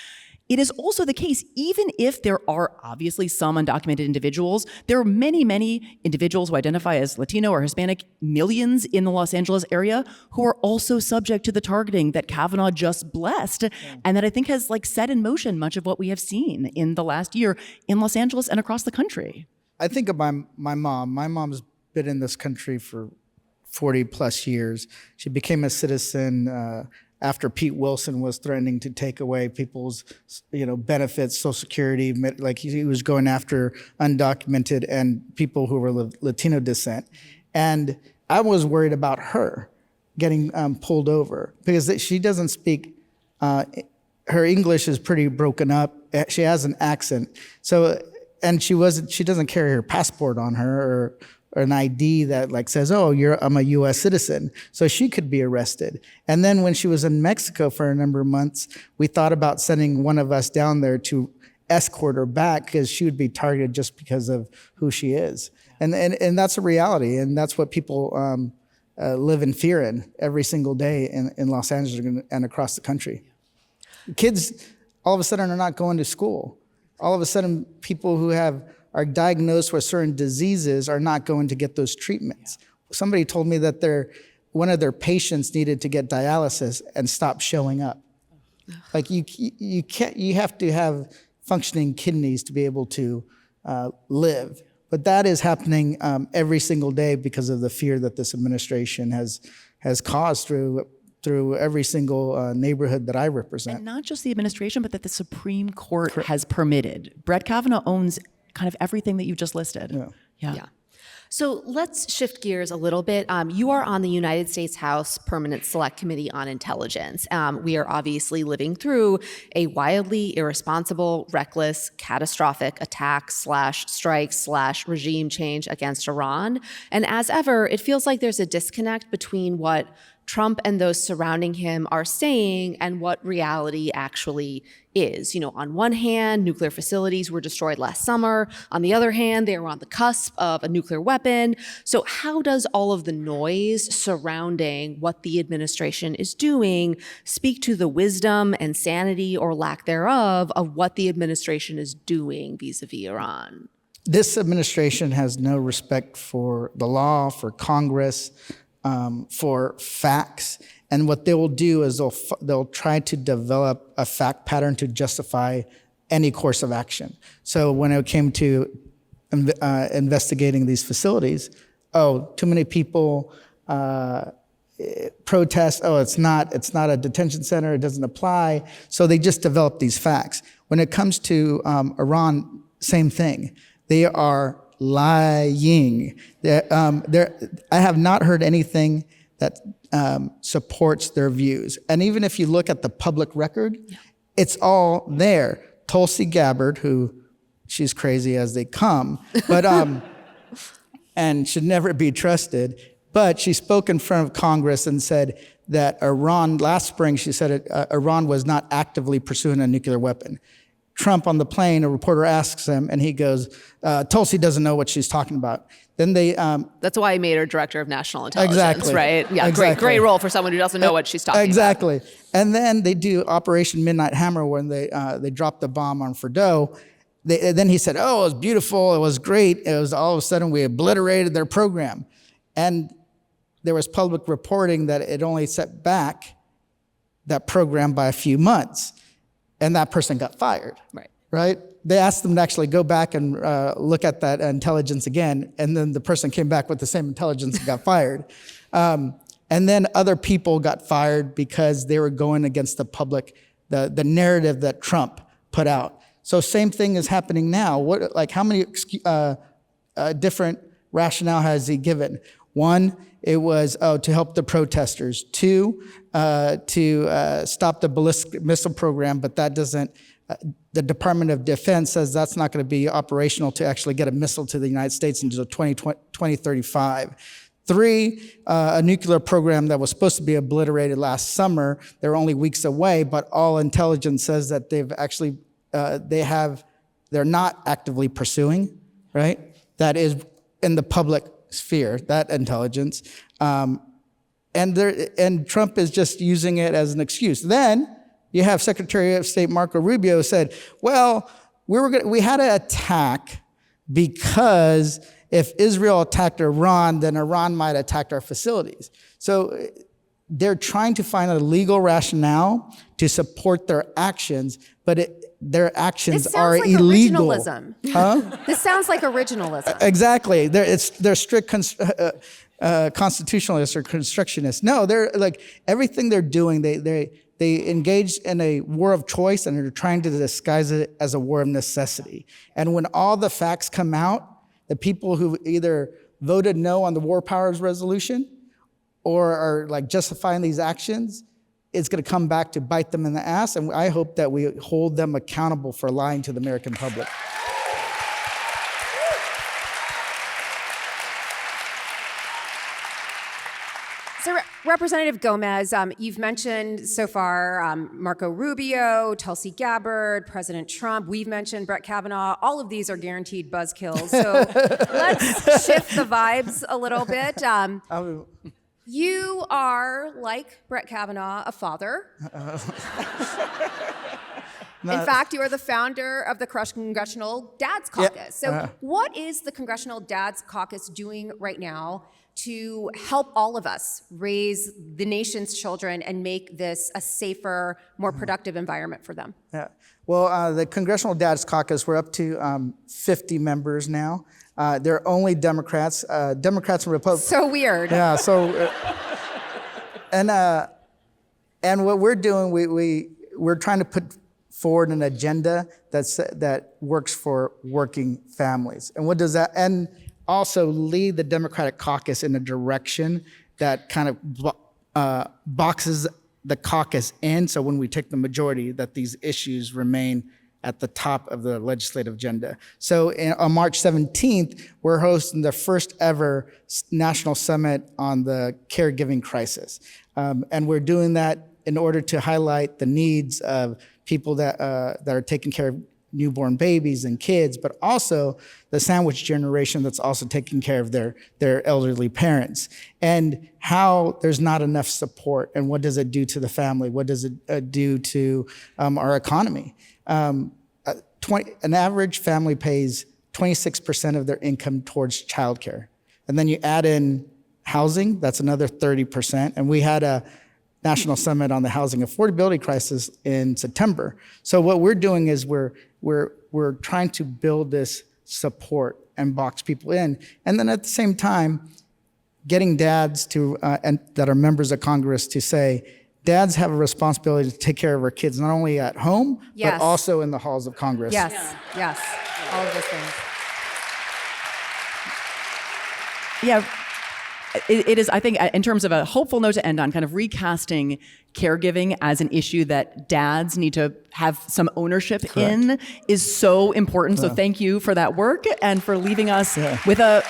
It is also the case, even if there are obviously some undocumented individuals, there are many, many individuals who identify as Latino or Hispanic, millions in the Los Angeles area, who are also subject to the targeting that Kavanaugh just blessed, and that I think has set in motion much of what we have seen in the last year in Los Angeles and across the country. I think of my mom. My mom's been in this country for 40 plus years. She became a citizen after Pete Wilson was threatening to take away people's, benefits, Social Security, like he was going after undocumented and people who were Latino descent. And I was worried about her getting pulled over because she doesn't speak, her English is pretty broken up. She has an accent. So, and she doesn't carry her passport on her or an ID that says, oh, I'm a US citizen. So she could be arrested. And then when she was in Mexico for a number of months, we thought about sending one of us down there to escort her back because she would be targeted just because of who she is. And that's a reality. And that's what people live in fear in every single day in Los Angeles and across the country. Kids all of a sudden are not going to school. All of a sudden people who are diagnosed with certain diseases are not going to get those treatments. Somebody told me that one of their patients needed to get dialysis and stopped showing up. You have to have functioning kidneys to be able to live. But that is happening every single day because of the fear that this administration has caused through every single neighborhood that I represent. And not just the administration, but that the Supreme Court has permitted. Brett Kavanaugh owns kind of everything that you just listed. Yeah. So let's shift gears a little bit. You are on the United States House Permanent Select Committee on Intelligence. We are obviously living through a wildly irresponsible, reckless, catastrophic attack / strike / regime change against Iran. And as ever, it feels like there's a disconnect between what Trump and those surrounding him are saying and what reality actually is. On one hand, nuclear facilities were destroyed last summer. On the other hand, they were on the cusp of a nuclear weapon. So how does all of the noise surrounding what the administration is doing speak to the wisdom and sanity or lack thereof of what the administration is doing vis-a-vis Iran? This administration has no respect for the law, for Congress, for facts. And what they will do is they'll try to develop a fact pattern to justify any course of action. So when it came to investigating these facilities, too many people protest, it's not a detention center, it doesn't apply. So they just develop these facts. When it comes to Iran, same thing. They are lying. I have not heard anything that supports their views. And even if you look at the public record, it's all there. Tulsi Gabbard, who she's crazy as they come, but and should never be trusted. But she spoke in front of Congress and said that Iran, last spring, she said Iran was not actively pursuing a nuclear weapon. Trump on the plane, a reporter asks him, and he goes, Tulsi doesn't know what she's talking about. Then they... That's why I made her director of national intelligence, exactly. Right? Yeah, exactly. Great role for someone who doesn't know what she's talking about. Exactly. And then they do Operation Midnight Hammer when they drop the bomb on Fordow. Then he said, it was beautiful, it was great. It was all of a sudden we obliterated their program. And there was public reporting that it only set back that program by a few months. And that person got fired, right? They asked them to actually go back and look at that intelligence again, and then the person came back with the same intelligence and got fired. And then other people got fired because they were going against the public, the narrative that Trump put out. So same thing is happening now. How many different rationale has he given? One, it was to help the protesters. Two, to stop the ballistic missile program, but that doesn't, the Department of Defense says that's not going to be operational to actually get a missile to the United States until 2035. Three, a nuclear program that was supposed to be obliterated last summer. They're only weeks away, but all intelligence says that they've actually, they're not actively pursuing, right? That is in the public sphere, that intelligence. And Trump is just using it as an excuse. Then you have Secretary of State Marco Rubio said, well, we had to attack because if Israel attacked Iran, then Iran might attack our facilities. So they're trying to find a legal rationale to support their actions, but their actions are like illegal. Originalism. Huh? This sounds like originalism. Exactly. They're strict constitutionalists or constructionists. No, they're like everything they're doing. They engage in a war of choice, and they're trying to disguise it as a war of necessity. And when all the facts come out, the people who either voted no on the War Powers Resolution or are like justifying these actions, it's going to come back to bite them in the ass. And I hope that we hold them accountable for lying to the American public. So, Representative Gomez, you've mentioned so far Marco Rubio, Tulsi Gabbard, President Trump. We've mentioned Brett Kavanaugh. All of these are guaranteed buzzkills. So let's shift the vibes a little bit. You are, like Brett Kavanaugh, a father. In fact, you are the founder of the Congressional Dads Caucus. So what is the Congressional Dads Caucus doing right now to help all of us raise the nation's children and make this a safer, more productive environment for them? Yeah. Well, the Congressional Dads Caucus, we're up to 50 members now. They're only Democrats. Democrats and Republicans. So weird. Yeah. So, and what we're doing, we're trying to put forward an agenda that works for working families. And what does that? And also lead the Democratic caucus in a direction that kind of boxes the caucus in. So when we take the majority, that these issues remain at the top of the legislative agenda. So on March 17th, we're hosting the first ever national summit on the caregiving crisis. And we're doing that in order to highlight the needs of people that are taking care of newborn babies and kids, but also the sandwich generation that's also taking care of their elderly parents, and how there's not enough support, and what does it do to the family? What does it do to our economy? An average family pays 26% of their income towards childcare. And then you add in housing, that's another 30%. And we had a national summit on the housing affordability crisis in September. So what we're doing is we're trying to build this support and box people in. And then at the same time, getting dads to and that are members of Congress to say, dads have a responsibility to take care of our kids, not only at home, but also in the halls of Congress. Yes, yes, all of those things. Yeah. It is, I think, in terms of a hopeful note to end on, kind of recasting caregiving as an issue that dads need to have some ownership in is so important. So thank you for that work and for leaving us with a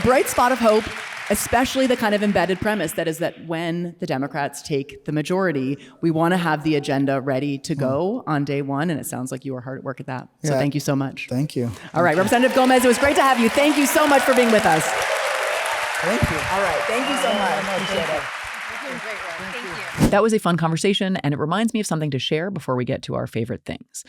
bright spot of hope, especially the kind of embedded premise that is that when the Democrats take the majority, we want to have the agenda ready to go on day one. And it sounds like you are hard at work at that. So thank you so much. Thank you. All right, Representative Gomez, it was great to have you. Thank you so much for being with us. Thank you. All right. Thank you so much. Appreciate it. You're doing great work. Thank you. That was a fun conversation, and it reminds me of something to share before we get to our favorite things.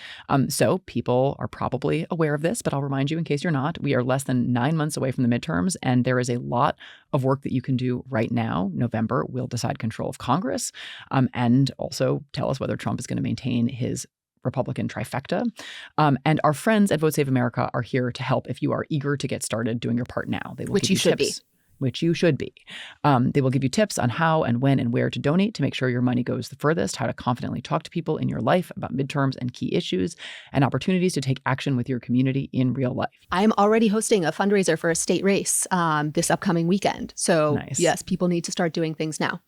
So people are probably aware of this, but I'll remind you in case you're not. We are less than 9 months away from the midterms, and there is a lot of work that you can do right now. November will decide control of Congress, and also tell us whether Trump is going to maintain his Republican trifecta. And our friends at Vote Save America are here to help if you are eager to get started doing your part now. They will Which give you should tips. be. Which you should be. They will give you tips on how and when and where to donate to make sure your money goes the furthest, how to confidently talk to people in your life about midterms and key issues, and opportunities to take action with your community in real life. I'm already hosting a fundraiser for a state race this upcoming weekend. So yes, people need to start doing things now.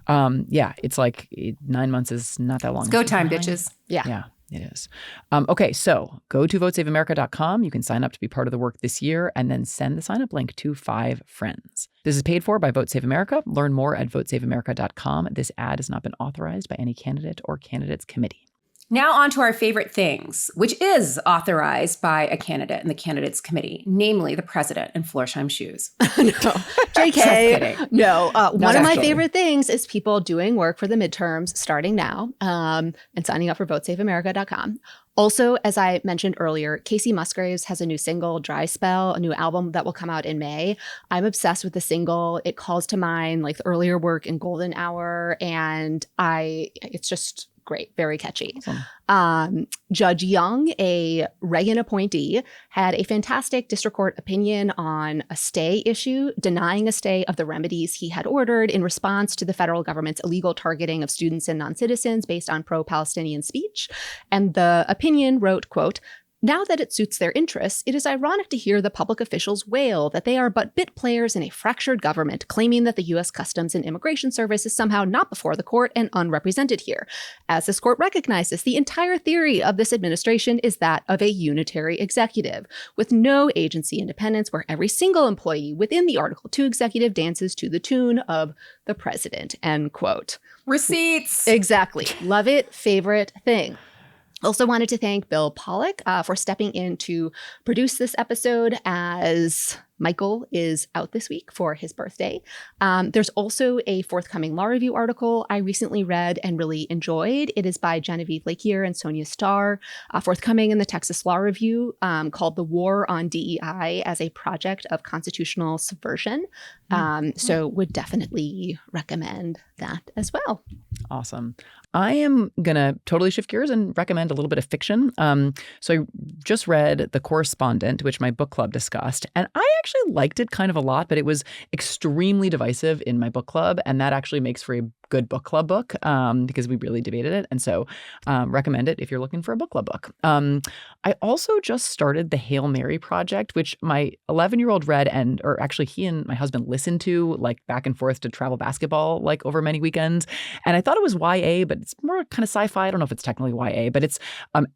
Yeah, it's like 9 months is not that long. It's go time, bitches. Yeah. It is. Okay, so go to votesaveamerica.com. You can sign up to be part of the work this year and then send the sign-up link to 5 friends. This is paid for by Vote Save America. Learn more at votesaveamerica.com. This ad has not been authorized by any candidate or candidates committee. Now on to our favorite things, which is authorized by a candidate in the candidates committee, namely the president in Florsheim shoes. No, JK. Just kidding. No, one of my actually. favorite things is people doing work for the midterms starting now and signing up for votesafeamerica.com. Also, as I mentioned earlier, Casey Musgraves has a new single, Dry Spell, a new album that will come out in May. I'm obsessed with the single. It calls to mind like the earlier work in Golden Hour, and it's just great, very catchy. Awesome. Judge Young, a Reagan appointee, had a fantastic district court opinion on a stay issue, denying a stay of the remedies he had ordered in response to the federal government's illegal targeting of students and non-citizens based on pro-Palestinian speech. And the opinion wrote, quote, "Now that it suits their interests, it is ironic to hear the public officials wail that they are but bit players in a fractured government, claiming that the U.S. Customs and Immigration Service is somehow not before the court and unrepresented here. As this court recognizes, the entire theory of this administration is that of a unitary executive, with no agency independence, where every single employee within the Article 2 executive dances to the tune of the president," end quote. Receipts. Exactly. Love it. Favorite thing. Also wanted to thank Bill Pollock for stepping in to produce this episode as Michael is out this week for his birthday. There's also a forthcoming law review article I recently read and really enjoyed. It is by Genevieve Lakier and Sonia Starr, forthcoming in the Texas Law Review, called "The War on DEI as a Project of Constitutional Subversion." So would definitely recommend that as well. Awesome. I am going to totally shift gears and recommend a little bit of fiction. So I just read The Correspondent, which my book club discussed, and I actually liked it kind of a lot, but it was extremely divisive in my book club, and that actually makes for a good book club book because we really debated it. And so recommend it if you're looking for a book club book. I also just started the Hail Mary Project, which my 11-year-old read or actually he and my husband listened to like back and forth to travel basketball like over many weekends. And I thought it was YA, but it's more kind of sci-fi. I don't know if it's technically YA, but it's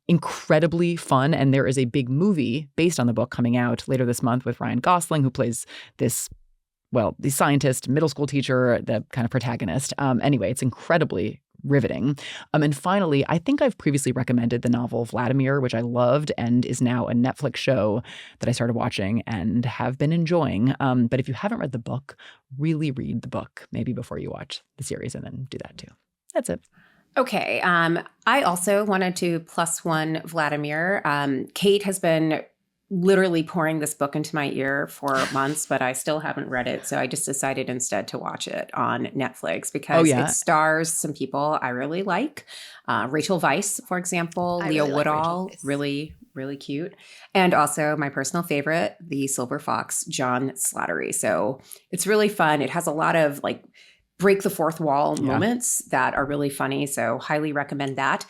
incredibly fun. And there is a big movie based on the book coming out later this month with Ryan Gosling, who plays the scientist, middle school teacher, the kind of protagonist. Anyway, it's incredibly riveting. And finally, I think I've previously recommended the novel Vladimir, which I loved and is now a Netflix show that I started watching and have been enjoying. But if you haven't read the book, really read the book, maybe before you watch the series, and then do that too. That's it. Okay. I also wanted to plus one Vladimir. Kate has been literally pouring this book into my ear for months, but I still haven't read it. So I just decided instead to watch it on Netflix because it stars some people I really like. Rachel Weisz, for example, Leah Woodall, really, really cute. And also my personal favorite, the Silver Fox, John Slattery. So it's really fun. It has a lot of like break the fourth wall moments that are really funny. So highly recommend that.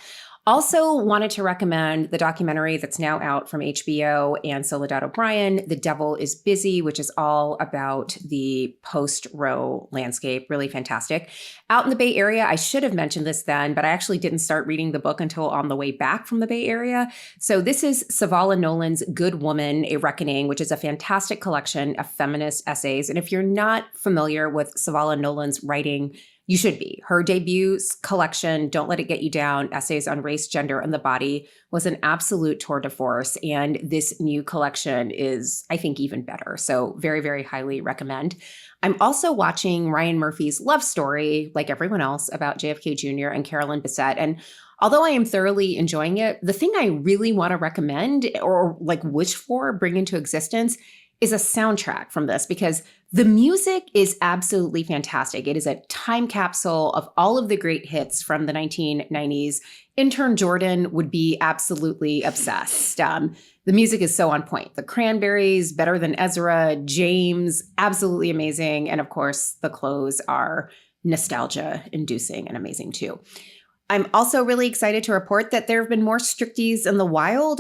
Also wanted to recommend the documentary that's now out from HBO and Soledad O'Brien, The Devil is Busy, which is all about the post-Roe landscape. Really fantastic. Out in the Bay Area, I should have mentioned this then, but I actually didn't start reading the book until on the way back from the Bay Area. So this is Savala Nolan's Good Woman, A Reckoning, which is a fantastic collection of feminist essays. And if you're not familiar with Savala Nolan's writing, you should be. Her debut collection, Don't Let It Get You Down, Essays on Race, Gender, and the Body, was an absolute tour de force. And this new collection is, I think, even better. So very, very highly recommend. I'm also watching Ryan Murphy's Love Story, like everyone else, about JFK Jr. and Carolyn Bessette. And although I am thoroughly enjoying it, the thing I really want to recommend or like wish for, bring into existence, is a soundtrack from this because the music is absolutely fantastic. It is a time capsule of all of the great hits from the 1990s. Intern Jordan would be absolutely obsessed. The music is so on point. The Cranberries, Better Than Ezra, James, absolutely amazing. And of course, the clothes are nostalgia-inducing and amazing too. I'm also really excited to report that there have been more stricties in the wild.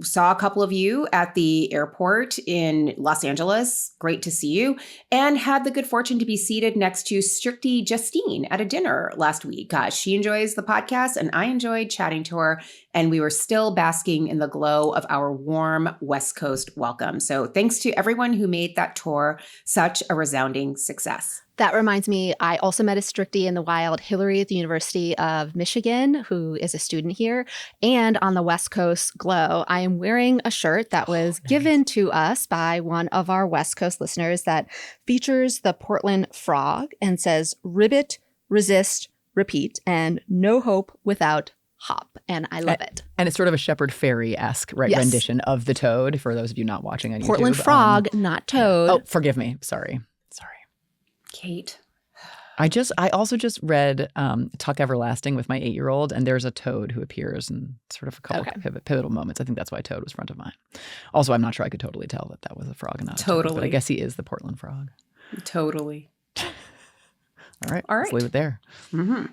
Saw a couple of you at the airport in Los Angeles. Great to see you. And had the good fortune to be seated next to Stricty Justine at a dinner last week. She enjoys the podcast and I enjoyed chatting to her. And we were still basking in the glow of our warm West Coast welcome. So thanks to everyone who made that tour such a resounding success. That reminds me, I also met a Strictie in the wild, Hillary at the University of Michigan, who is a student here. And on the West Coast Glow, I am wearing a shirt that was given to us by one of our West Coast listeners that features the Portland frog and says, ribbit, resist, repeat, and no hope without hop. And I love it. And it's sort of a Shepard Fairey-esque rendition of the toad, for those of you not watching on YouTube. Portland frog, not toad. Oh, forgive me. Sorry. Kate. I also just read Tuck Everlasting with my 8-year-old, and there's a toad who appears in sort of a couple pivotal moments. I think that's why Toad was front of mind. Also, I'm not sure I could totally tell that that was a frog and not a toad, but I guess he is the Portland frog. Totally. All right. Let's leave it there. Mm-hmm.